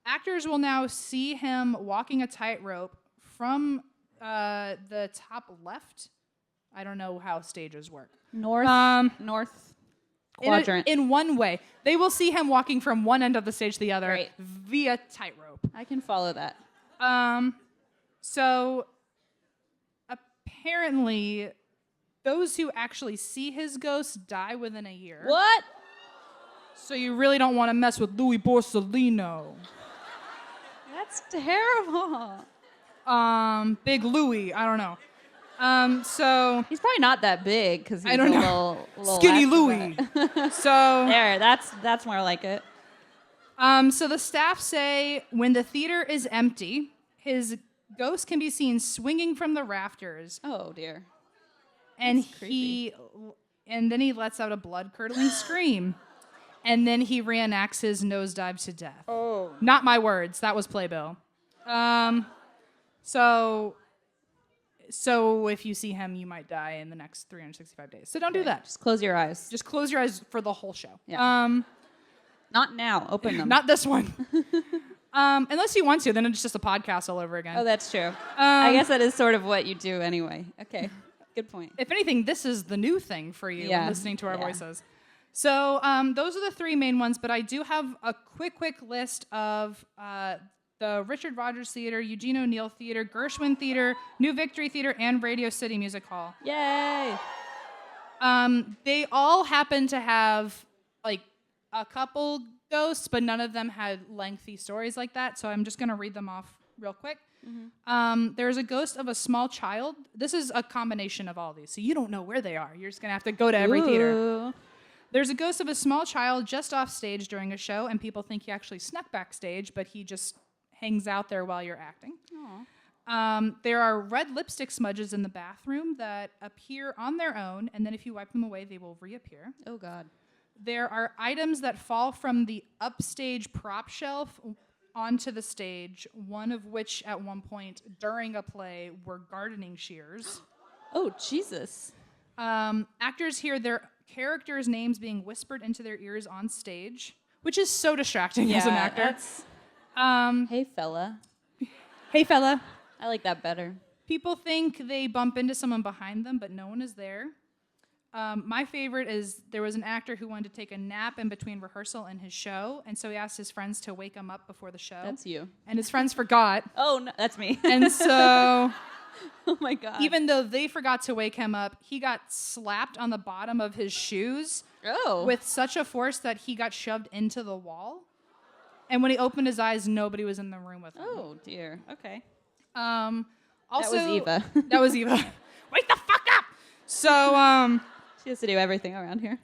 Actors will now see him walking a tightrope from the top left. I don't know how stages work. North quadrant. In one way. They will see him walking from one end of the stage to the other Right. via tightrope. I can follow that. So apparently those who actually see his ghost die within a year. What? So you really don't want to mess with Louis Borsellino. That's terrible. Big Louis, I don't know. So He's probably not that big because he's I don't a know. little Skinny acrobat. Louis. So There, that's more like it. So the staff say when the theater is empty, his ghost can be seen swinging from the rafters, Oh dear. and creepy. then he lets out a blood-curdling scream, and then he reenacts his nosedive to death. Oh. Not my words. That was playbill. So if you see him, you might die in the next 365 days. So don't do that. Just close your eyes. Just close your eyes for the whole show. Yeah. Not now. Open them. Not this one. Unless you want to, then it's just a podcast all over again. Oh, that's true. I guess that is sort of what you do anyway. Okay. Good point. If anything, this is the new thing for you Yeah. listening to our Yeah. voices. So those are the three main ones, but I do have a quick list of the Richard Rogers Theater, Eugene O'Neill Theater, Gershwin Theater, New Victory Theater, and Radio City Music Hall. Yay. They all happen to have like a couple ghosts, but none of them had lengthy stories like that. So I'm just going to read them off real quick. There's a ghost of a small child. This is a combination of all these, so you don't know where they are. You're just going to have to go to every theater. Ooh. There's a ghost of a small child just off stage during a show, and people think he actually snuck backstage, but he just hangs out there while you're acting. There are red lipstick smudges in the bathroom that appear on their own, and then if you wipe them away, they will reappear. Oh, God. There are items that fall from the upstage prop shelf onto the stage, one of which at one point during a play were gardening shears. Oh, Jesus. Actors hear their characters' names being whispered into their ears on stage, which is so distracting as an actor. Hey, fella. Hey, fella. I like that better. People think they bump into someone behind them, but no one is there. My favorite is there was an actor who wanted to take a nap in between rehearsal and his show, and so he asked his friends to wake him up before the show. That's you. And his friends forgot. Oh, no, that's me. And so Oh, my God. even though they forgot to wake him up, he got slapped on the bottom of his shoes with such a force that he got shoved into the wall. And when he opened his eyes, nobody was in the room with him. Oh, dear. Okay. Also, That was Eva. That was Eva. Wake the fuck up! So, She has to do everything around here.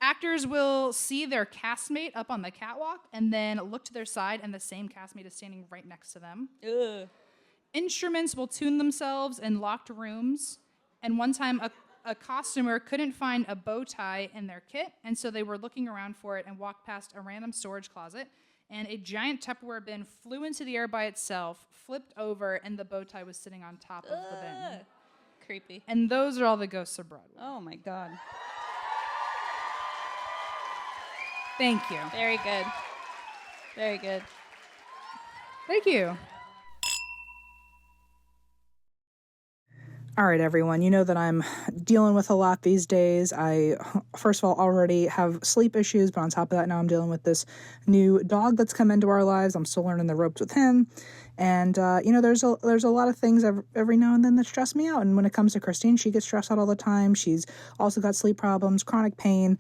actors will see their castmate up on the catwalk and then look to their side, and the same castmate is standing right next to them. Ugh. Instruments will tune themselves in locked rooms, and one time a costumer couldn't find a bow tie in their kit, and so they were looking around for it and walked past a random storage closet, and a giant Tupperware bin flew into the air by itself, flipped over, and the bow tie was sitting on top of the bin. Creepy. And those are all the Ghosts of Broadway. Oh, my God. Thank you. Very good. Very good. Thank you. All right, everyone. You know that I'm dealing with a lot these days. I, first of all, already have sleep issues, but on top of that, now I'm dealing with this new dog that's come into our lives. I'm still learning the ropes with him. And there's a lot of things every now and then that stress me out. And when it comes to Christine, she gets stressed out all the time. She's also got sleep problems, chronic pain,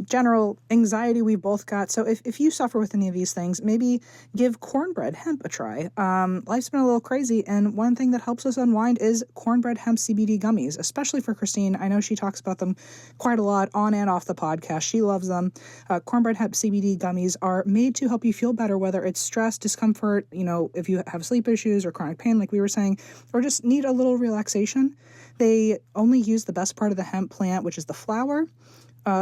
general anxiety we've both got. So if you suffer with any of these things, maybe give cornbread hemp a try. Life's been a little crazy, and one thing that helps us unwind is cornbread hemp CBD gummies, especially for Christine. I know she talks about them quite a lot on and off the podcast. She loves them. Cornbread hemp CBD gummies are made to help you feel better, whether it's stress, discomfort, if you have sleep issues or chronic pain, like we were saying, or just need a little relaxation. They only use the best part of the hemp plant, which is the flower,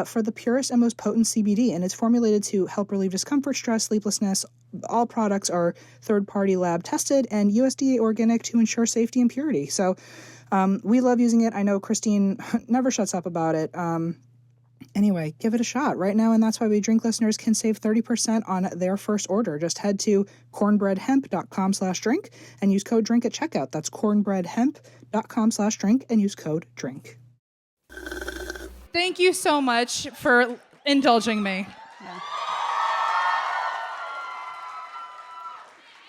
for the purest and most potent CBD, and it's formulated to help relieve discomfort, stress, sleeplessness. All products are third-party lab tested and USDA organic to ensure safety and purity. So we love using it. I know Christine never shuts up about it. Anyway, give it a shot right now, and that's why We Drink listeners can save 30% on their first order. Just head to cornbreadhemp.com/drink and use code DRINK at checkout. That's cornbreadhemp.com/drink and use code DRINK. Thank you so much for indulging me. Yeah.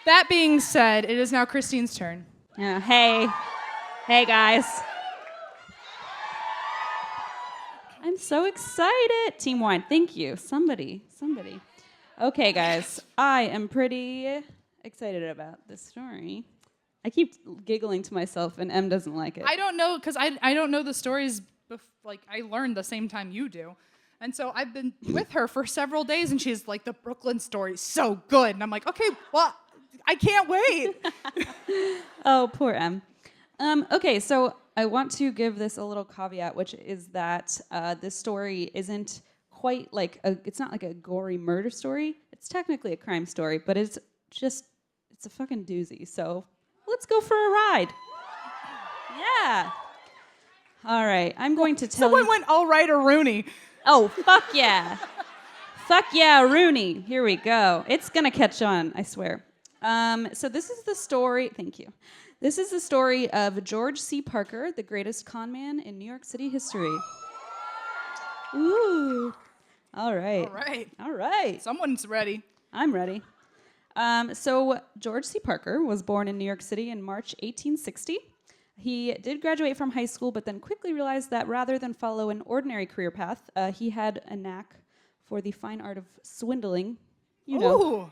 That being said, it is now Christine's turn. Yeah. Hey guys. I'm so excited. Team Wine, thank you. Somebody. Okay, guys, I am pretty excited about this story. I keep giggling to myself, and Em doesn't like it. I don't know, because I don't know the stories, I learned the same time you do. And so I've been with her for several days, and she's like, the Brooklyn story's so good. And I'm like, okay, well, I can't wait. Oh, poor Em. Okay, so I want to give this a little caveat, which is that this story isn't quite it's not like a gory murder story. It's technically a crime story, but it's a fucking doozy. So let's go for a ride. Yeah. All right, I'm going to tell Someone went all right or Rooney. Oh, fuck yeah. Fuck yeah, Rooney. Here we go. It's going to catch on, I swear. So this is the story. Thank you. This is the story of George C. Parker, the greatest con man in New York City history. Ooh. All right. All right. Someone's ready. I'm ready. So George C. Parker was born in New York City in March 1860. He did graduate from high school, but then quickly realized that rather than follow an ordinary career path, he had a knack for the fine art of swindling.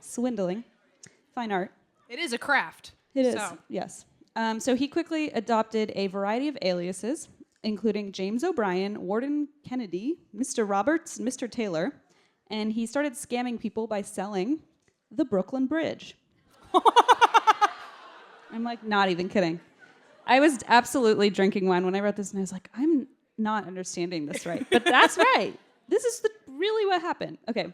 Swindling. Fine art. It is a craft. It is, yes. So he quickly adopted a variety of aliases, including James O'Brien, Warden Kennedy, Mr. Roberts, and Mr. Taylor, and he started scamming people by selling the Brooklyn Bridge. I'm not even kidding. I was absolutely drinking wine when I wrote this, and I was like, I'm not understanding this right. But that's right. This is really what happened. Okay.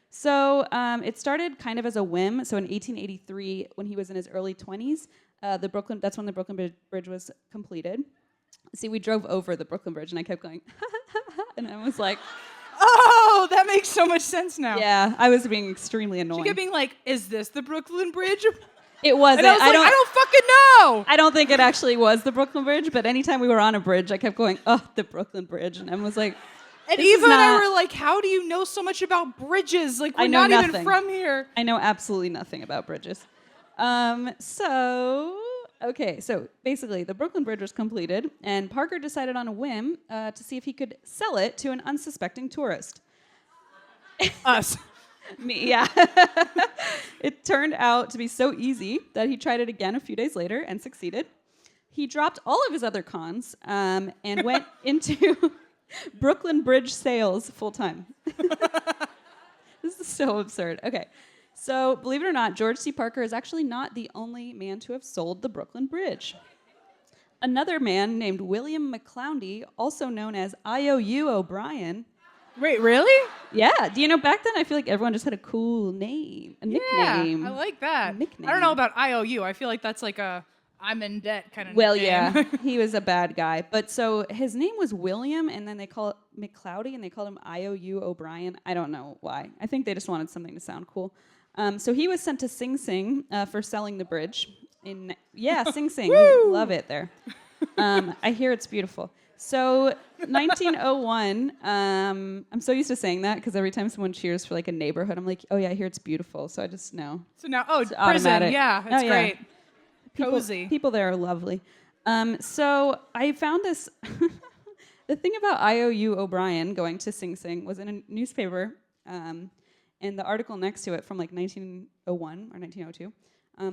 So it started kind of as a whim. So in 1883, when he was in his early 20s, that's when the Brooklyn Bridge was completed. See, we drove over the Brooklyn Bridge, and I kept going, and I was like, oh, that makes so much sense now. Yeah, I was being extremely annoying. She kept being like, is this the Brooklyn Bridge? It wasn't. And I don't fucking know. I don't think it actually was the Brooklyn Bridge, but anytime we were on a bridge, I kept going, oh, the Brooklyn Bridge, and I was like, and Eva and I were like, how do you know so much about bridges? Like, we're not even from here. I know absolutely nothing about bridges. So basically, the Brooklyn Bridge was completed, and Parker decided on a whim to see if he could sell it to an unsuspecting tourist. Us. Me, yeah. It turned out to be so easy that he tried it again a few days later and succeeded. He dropped all of his other cons and went into Brooklyn Bridge sales full-time. This is so absurd. Okay. So, believe it or not, George C. Parker is actually not the only man to have sold the Brooklyn Bridge. Another man named William McCloundy, also known as IOU O'Brien. Wait, really? Yeah. Do you know, back then, I feel like everyone just had a cool name, a nickname. Yeah, I like that. Nickname. I don't know about IOU. I feel like that's like a I'm in debt kind of Well, nickname. yeah, he was a bad guy. But so his name was William, and then they call it McCloudy, and they called him IOU O'Brien. I don't know why. I think they just wanted something to sound cool. So he was sent to Sing Sing for selling the bridge. Sing Sing. We love it there. I hear it's beautiful. So 1901, I'm so used to saying that because every time someone cheers for like a neighborhood, I'm like, oh yeah, I hear it's beautiful. So I just know. So now, It's prison, automatic. yeah, it's Oh, yeah. great. People, Cozy. people there are lovely. So I found this. The thing about IOU O'Brien going to Sing Sing was in a newspaper, and the article next to it from like 1901 or 1902.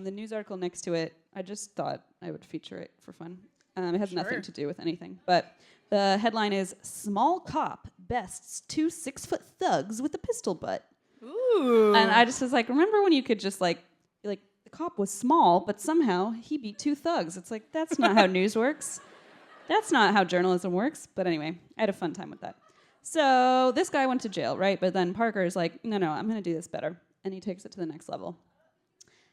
The news article next to it, I just thought I would feature it for fun. It has nothing to do with anything. But the headline is, Small Cop Bests 2 6-foot Thugs with a Pistol Butt. Ooh. And I just was like, remember when you could just like the cop was small, but somehow he beat 2 thugs. It's like, that's not how news works. That's not how journalism works. But anyway, I had a fun time with that. So this guy went to jail, right? But then Parker is like, no, I'm going to do this better. And he takes it to the next level.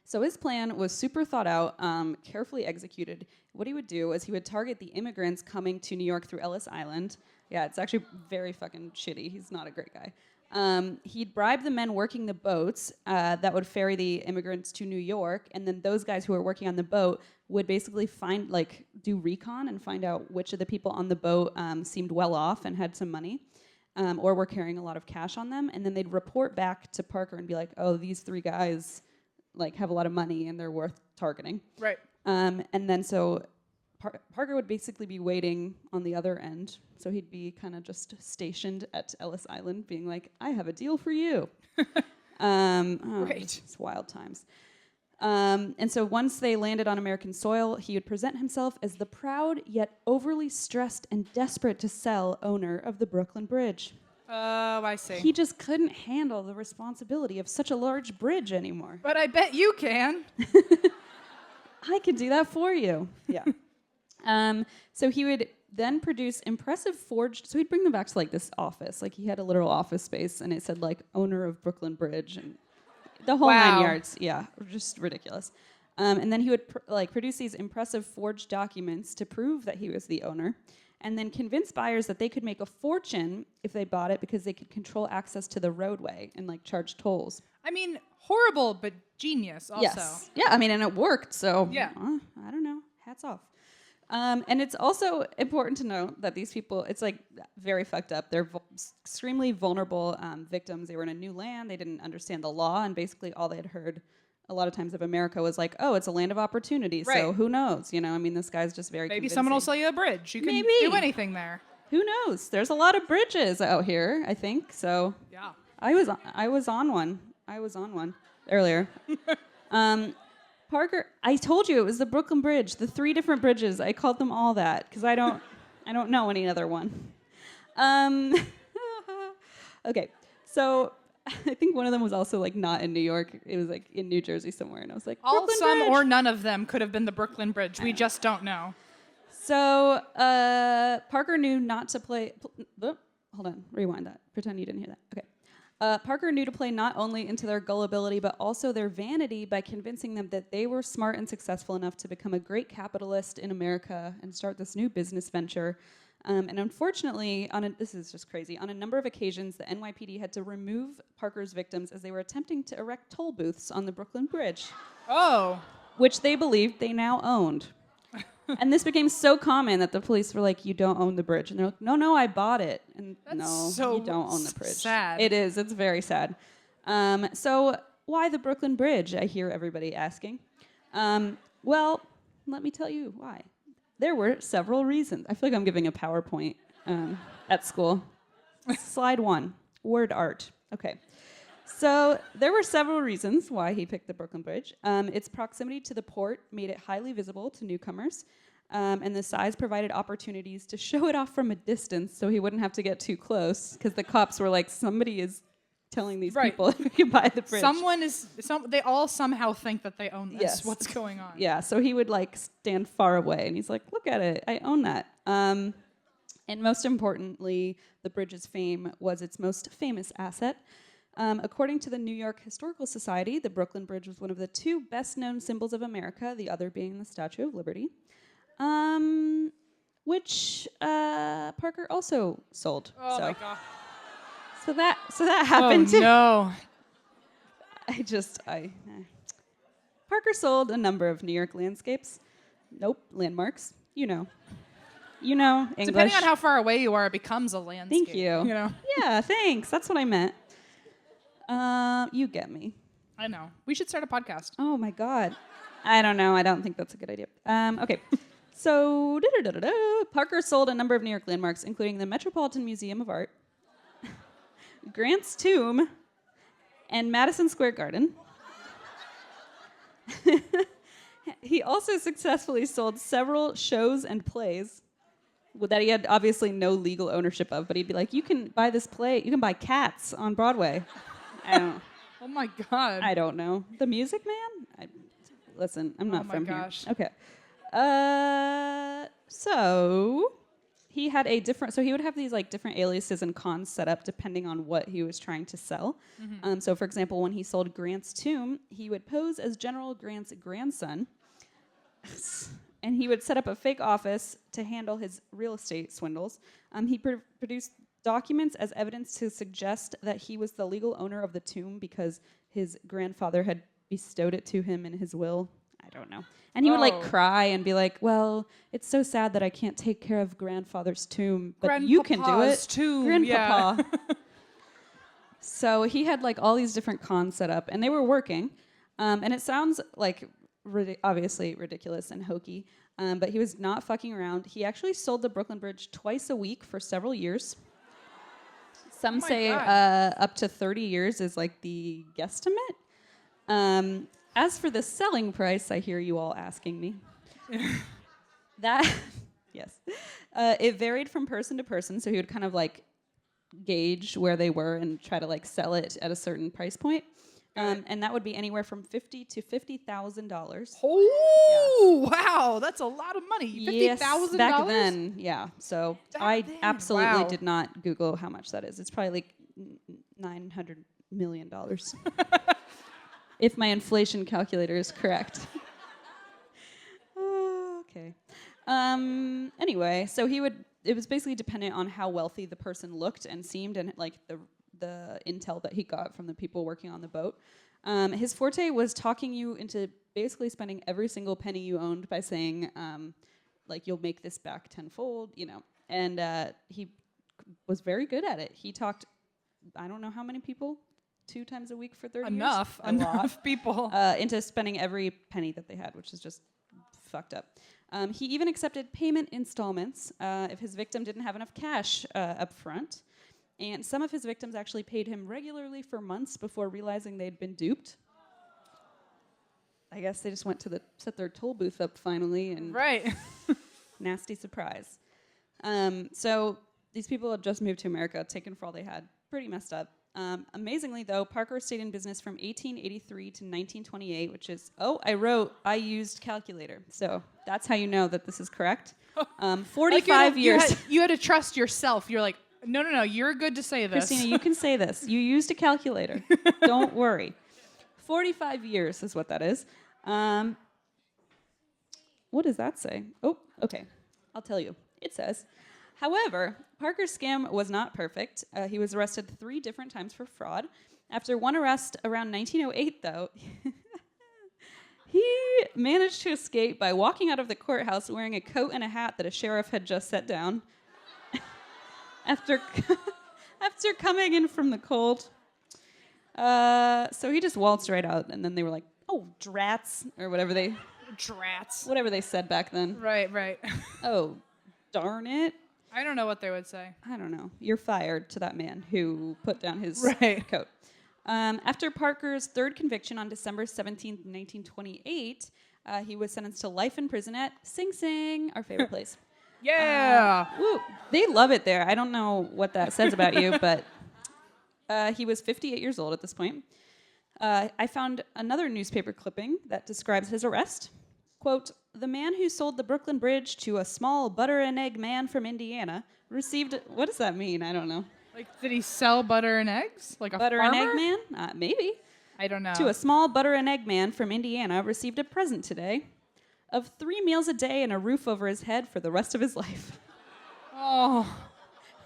So his plan was super thought out, carefully executed. What he would do is he would target the immigrants coming to New York through Ellis Island. Yeah, it's actually very fucking shitty. He's not a great guy. He'd bribe the men working the boats that would ferry the immigrants to New York, and then those guys who were working on the boat would basically do recon and find out which of the people on the boat seemed well off and had some money, or were carrying a lot of cash on them, and then they'd report back to Parker and be like, oh, these 3 guys have a lot of money and they're worth targeting. Right. And then so Parker would basically be waiting on the other end. So he'd be kind of just stationed at Ellis Island being like, I have a deal for you. Right. It's wild times. And so once they landed on American soil, he would present himself as the proud yet overly stressed and desperate to sell owner of the Brooklyn Bridge. Oh, I see. He just couldn't handle the responsibility of such a large bridge anymore. But I bet you can. I could do that for you. Yeah. So he would then produce impressive forged. So he'd bring them back to this office. He had a literal office space, and it said owner of Brooklyn Bridge and the whole 9 yards. Yeah, just ridiculous. And then he would produce these impressive forged documents to prove that he was the owner, and then convince buyers that they could make a fortune if they bought it because they could control access to the roadway and charge tolls. I mean, horrible, but genius also. Yes. Yeah, I mean, and it worked, so yeah. I don't know. Hats off. And it's also important to note that these people, it's very fucked up. They're extremely vulnerable victims. They were in a new land. They didn't understand the law, and basically all they had heard a lot of times of America was oh, it's a land of opportunity. Right. So who knows? I mean, this guy's just very Maybe convincing. Someone will sell you a bridge. You can do anything there. Who knows? There's a lot of bridges out here, I think. So yeah, I was on one. I was on one earlier. Parker, I told you it was the Brooklyn Bridge, the 3 different bridges. I called them all that because I don't know any other one. Okay, so I think one of them was also not in New York. It was in New Jersey somewhere, and I was all Brooklyn some Bridge. or none of them could have been the Brooklyn Bridge. We just don't know. So Parker knew not to play. Hold on, rewind that. Pretend you didn't hear that. Okay. Parker knew to play not only into their gullibility, but also their vanity by convincing them that they were smart and successful enough to become a great capitalist in America and start this new business venture. And unfortunately, this is just crazy, on a number of occasions, the NYPD had to remove Parker's victims as they were attempting to erect toll booths on the Brooklyn Bridge. Oh. Which they believed they now owned. And this became so common that the police were like, you don't own the bridge. And they're like, no, I bought it. And That's you don't own the bridge. Sad. It is. It's very sad. So why the Brooklyn Bridge, I hear everybody asking. Well, let me tell you why. There were several reasons. I feel like I'm giving a PowerPoint at school. Slide 1, word art. Okay. So there were several reasons why he picked the Brooklyn Bridge. Its proximity to the port made it highly visible to newcomers, and the size provided opportunities to show it off from a distance so he wouldn't have to get too close, because the cops were like, somebody is telling these people if we can buy the bridge. They all somehow think that they own this. Yes. What's going on? Yeah, so he would stand far away, and he's like, look at it, I own that. And most importantly, the bridge's fame was its most famous asset. According to the New York Historical Society, the Brooklyn Bridge was one of the 2 best-known symbols of America, the other being the Statue of Liberty, which Parker also sold. Oh, my God. So that happened too. No. Parker sold a number of New York landmarks. you know, English. Depending on how far away you are, it becomes a landscape. Thank you. You know? Yeah, thanks. That's what I meant. You get me. I know. We should start a podcast. Oh my God. I don't know. I don't think that's a good idea. Okay. So, Parker sold a number of New York landmarks, including the Metropolitan Museum of Art, Grant's Tomb, and Madison Square Garden. He also successfully sold several shows and plays that he had obviously no legal ownership of, but he'd be like, you can buy this play, you can buy Cats on Broadway. I don't know. Oh my God. I don't know. The Music Man? Listen, I'm not from gosh. here. Okay. So he had a different, so he would have these like different aliases and cons set up depending on what he was trying to sell. Mm-hmm. So for example, when he sold Grant's Tomb, he would pose as General Grant's grandson, and he would set up a fake office to handle his real estate swindles. He produced documents as evidence to suggest that he was the legal owner of the tomb because his grandfather had bestowed it to him in his will. I don't know. And he would like cry and be like, well, it's so sad that I can't take care of grandfather's tomb, but you can do it. Tomb, Grandpapa. Yeah. So he had like all these different cons set up and they were working. And it sounds like obviously ridiculous and hokey, but he was not fucking around. He actually sold the Brooklyn Bridge twice a week for several years. Some say up to 30 years is like the guesstimate. As for the selling price, I hear you all asking me. Yes. It varied from person to person, so he would kind of like gauge where they were and try to like sell it at a certain price point. And that would be anywhere from $50,000 to $50,000. Oh, yeah. Wow, that's a lot of money. $50,000? Yes, back then, yeah. So I absolutely did not Google how much that is. It's probably like $900 million. If my inflation calculator is correct. Okay. Anyway, so it was basically dependent on how wealthy the person looked and seemed and like the intel that he got from the people working on the boat. His forte was talking you into basically spending every single penny you owned by saying, like, you'll make this back tenfold, you know. And he was very good at it. He talked, I don't know how many people, 2 times a week for 30 years. Enough people. Into spending every penny that they had, which is just fucked up. He even accepted payment installments if his victim didn't have enough cash up front. And some of his victims actually paid him regularly for months before realizing they'd been duped. I guess they just went to set their toll booth up finally, and right. Nasty surprise. So these people had just moved to America, taken for all they had. Pretty messed up. Amazingly, though, Parker stayed in business from 1883 to 1928, which is, I used calculator. So that's how you know that this is correct. 45 years. You had to trust yourself. You're like, no, you're good to say this. Christina, you can say this. You used a calculator. Don't worry. 45 years is what that is. What does that say? Oh, okay. I'll tell you. It says, however, Parker's scam was not perfect. He was arrested 3 different times for fraud. After one arrest around 1908, though, he managed to escape by walking out of the courthouse wearing a coat and a hat that a sheriff had just set down. After coming in from the cold. So he just waltzed right out, and then they were like, oh, drats, or whatever they said back then. Right. Oh, darn it. I don't know what they would say. I don't know. You're fired to that man who put down his coat. After Parker's 3rd conviction on December 17th, 1928, he was sentenced to life in prison at Sing Sing, our favorite place. Yeah. Woo. They love it there. I don't know what that says about you, but he was 58 years old at this point. I found another newspaper clipping that describes his arrest. Quote, the man who sold the Brooklyn Bridge to a small butter and egg man from Indiana received... What does that mean? I don't know. Like, did he sell butter and eggs? Like a butter farmer? and egg man? Maybe. I don't know. To a small butter and egg man from Indiana received a present today of 3 meals a day and a roof over his head for the rest of his life. Oh.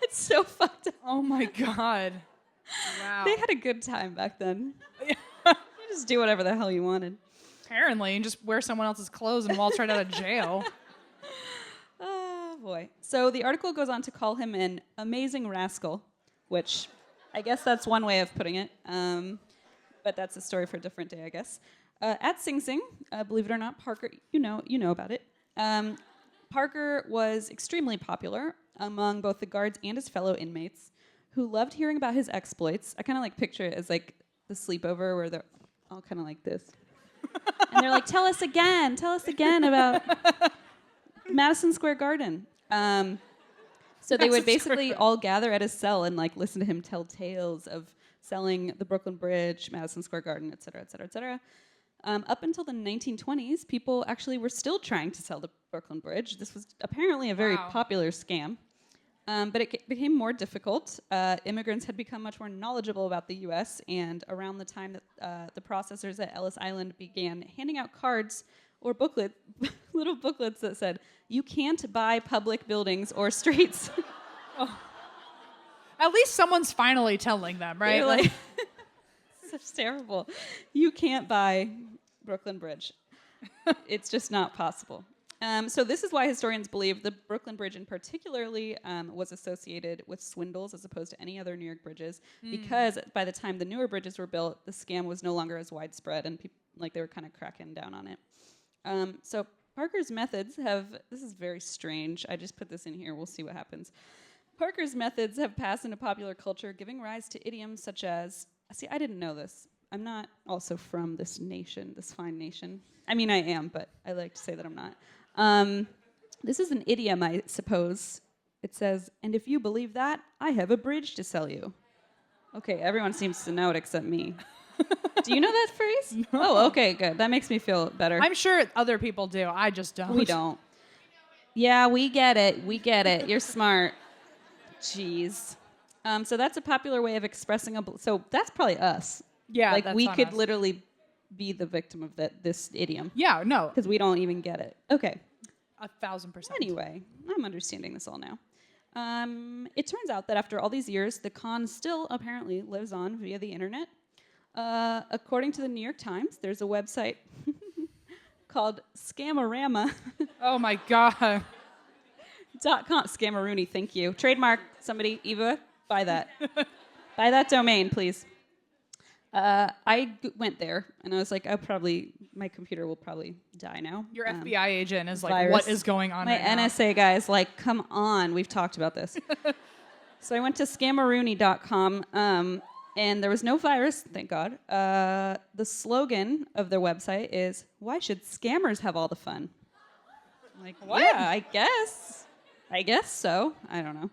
It's so fucked up. Oh, my God. Wow. They had a good time back then. You just do whatever the hell you wanted. Apparently, and just wear someone else's clothes and waltz right out of jail. Oh boy. So the article goes on to call him an amazing rascal, which I guess that's one way of putting it. But that's a story for a different day, I guess. At Sing Sing, believe it or not, Parker, you know about it. Parker was extremely popular among both the guards and his fellow inmates, who loved hearing about his exploits. I kind of like picture it as like the sleepover where they're all kind of like this. And they're like, tell us again about Madison Square Garden. So they would basically all gather at his cell and like listen to him tell tales of selling the Brooklyn Bridge, Madison Square Garden, et cetera, et cetera, et cetera. Up until the 1920s, people actually were still trying to sell the Brooklyn Bridge. This was apparently a very popular scam. But it became more difficult. Immigrants had become much more knowledgeable about the U.S., and around the time that the processors at Ellis Island began handing out cards or little booklets that said, "You can't buy public buildings or streets." Oh. At least someone's finally telling them, right? Like, such terrible. You can't buy Brooklyn Bridge. It's just not possible. So this is why historians believe the Brooklyn Bridge in particularly was associated with swindles as opposed to any other New York bridges, because by the time the newer bridges were built, the scam was no longer as widespread, and they were kind of cracking down on it. So Parker's methods this is very strange. I just put this in here. We'll see what happens. Parker's methods have passed into popular culture, giving rise to idioms such as, see, I didn't know this. I'm not also from this nation, this fine nation. I mean, I am, but I like to say that I'm not. This is an idiom, I suppose. It says, "And if you believe that, I have a bridge to sell you." Okay, everyone seems to know it except me. Do you know that phrase? No. Oh, okay, good. That makes me feel better. I'm sure other people do. I just don't. We don't. Yeah, we get it. We get it. You're smart. Jeez. So that's a popular way of expressing so that's probably us. Yeah, like that's we on could us. literally be the victim of this idiom. Yeah, no. Because we don't even get it. Okay. 1,000%. Anyway, I'm understanding this all now. It turns out that after all these years, the con still apparently lives on via the internet. According to the New York Times, there's a website called Scamarama. Oh my God. .com. Scamaroonies, thank you. Trademark, somebody, Eva, buy that. Buy that domain, please. I went there, and I was like, my computer will probably die now. Your FBI agent is like, virus. what is going on My right now? NSA guy is like, come on, we've talked about this. So I went to Scamaroonies.com, and there was no virus, thank God. The slogan of their website is, "Why should scammers have all the fun?" I'm like, What? Yeah, I guess so. I don't know.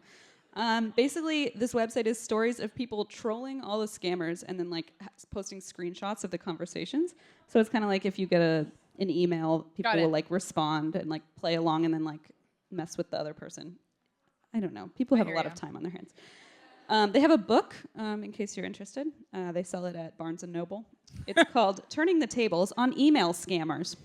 Basically, this website is stories of people trolling all the scammers and then like posting screenshots of the conversations. So it's kind of like if you get an email, people will like respond and like play along and then like mess with the other person. I don't know. People have a lot of time on their hands. They have a book, in case you're interested. They sell it at Barnes & Noble. It's called Turning the Tables on Email Scammers.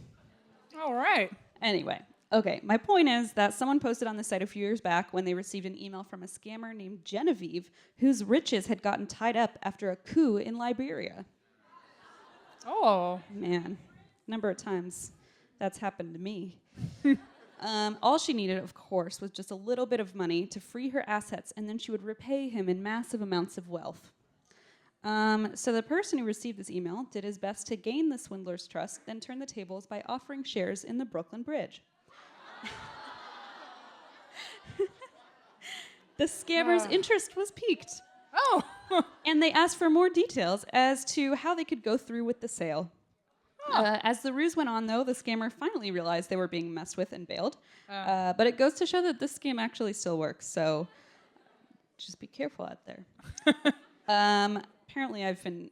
All right. Anyway, okay, my point is that someone posted on the site a few years back when they received an email from a scammer named Genevieve, whose riches had gotten tied up after a coup in Liberia. Oh. Man, number of times that's happened to me. All she needed, of course, was just a little bit of money to free her assets, and then she would repay him in massive amounts of wealth. So the person who received this email did his best to gain the swindler's trust, then turn the tables by offering shares in the Brooklyn Bridge. The scammer's interest was piqued. Oh. And they asked for more details as to how they could go through with the sale. As the ruse went on, though, the scammer finally realized they were being messed with and bailed. But it goes to show that this scam actually still works, so just be careful out there. Apparently, I've been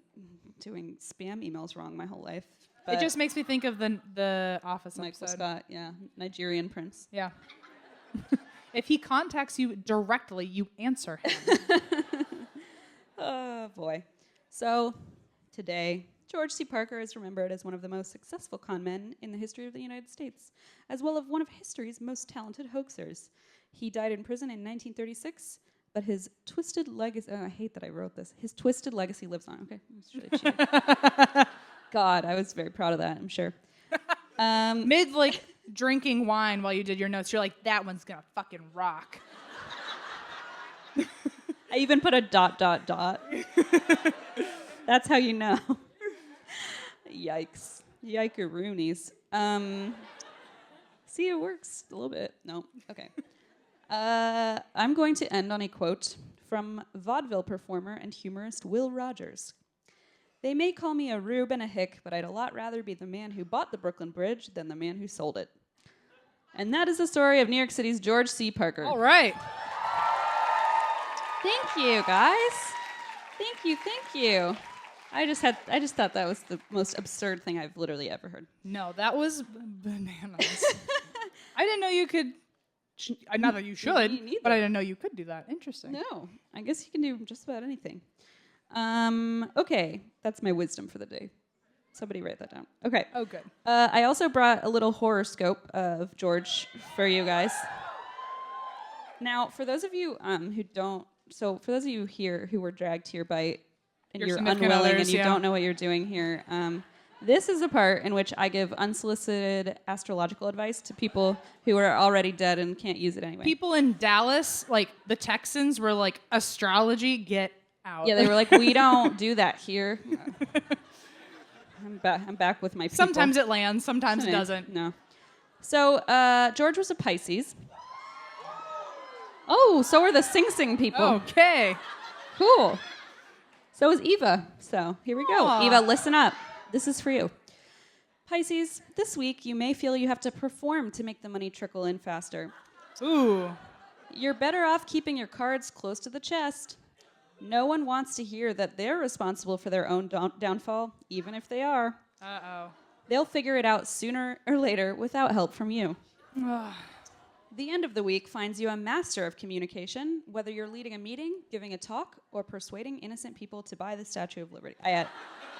doing spam emails wrong my whole life. It just makes me think of the Office Michael episode. Scott, yeah, Nigerian prince. Yeah. If he contacts you directly, you answer him. Oh, boy. So, today, George C. Parker is remembered as one of the most successful con men in the history of the United States, as well as one of history's most talented hoaxers. He died in prison in 1936, but his twisted legacy... I hate that I wrote this. His twisted legacy lives on. Okay. God, I was very proud of that, I'm sure. drinking wine while you did your notes. You're like, that one's gonna fucking rock. I even put a ... That's how you know. Yikes. Yikeroonies. See, it works a little bit. No, okay. I'm going to end on a quote from vaudeville performer and humorist Will Rogers. They may call me a rube and a hick, but I'd a lot rather be the man who bought the Brooklyn Bridge than the man who sold it. And that is the story of New York City's George C. Parker. All right. Thank you, guys. Thank you. I just thought that was the most absurd thing I've literally ever heard. No, that was bananas. I didn't know you could. Not that you should, but I didn't know you could do that. Interesting. No, I guess you can do just about anything. Okay, that's my wisdom for the day. Somebody write that down. Okay. Oh, good. I also brought a little horoscope of George for you guys. Now, for those of you who don't, so for those of you here who were dragged here by, and you're unwilling and you don't know what you're doing here, this is a part in which I give unsolicited astrological advice to people who are already dead and can't use it anyway. People in Dallas, like the Texans, were like, astrology, get out. Yeah, they were like, we don't do that here. I'm back with my people. Sometimes it lands, sometimes it doesn't. No. So George was a Pisces. Oh, so are the Sing Sing people. Okay. Cool. So is Eva. So here we go. Aww. Eva, listen up. This is for you. Pisces, this week you may feel you have to perform to make the money trickle in faster. Ooh. You're better off keeping your cards close to the chest. No one wants to hear that they're responsible for their own downfall, even if they are. Uh-oh. They'll figure it out sooner or later without help from you. The end of the week finds you a master of communication, whether you're leading a meeting, giving a talk, or persuading innocent people to buy the Statue of Liberty. I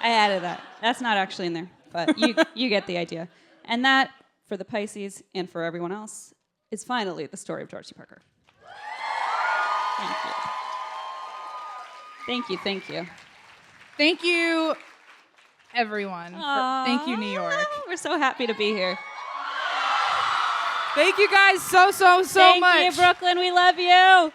added that. That's not actually in there, but you get the idea. And that, for the Pisces and for everyone else, is finally the story of George C. Parker. Thank you. Thank you. Thank you, everyone. Thank you, New York. We're so happy to be here. Thank you guys so much. Thank you, Brooklyn. We love you.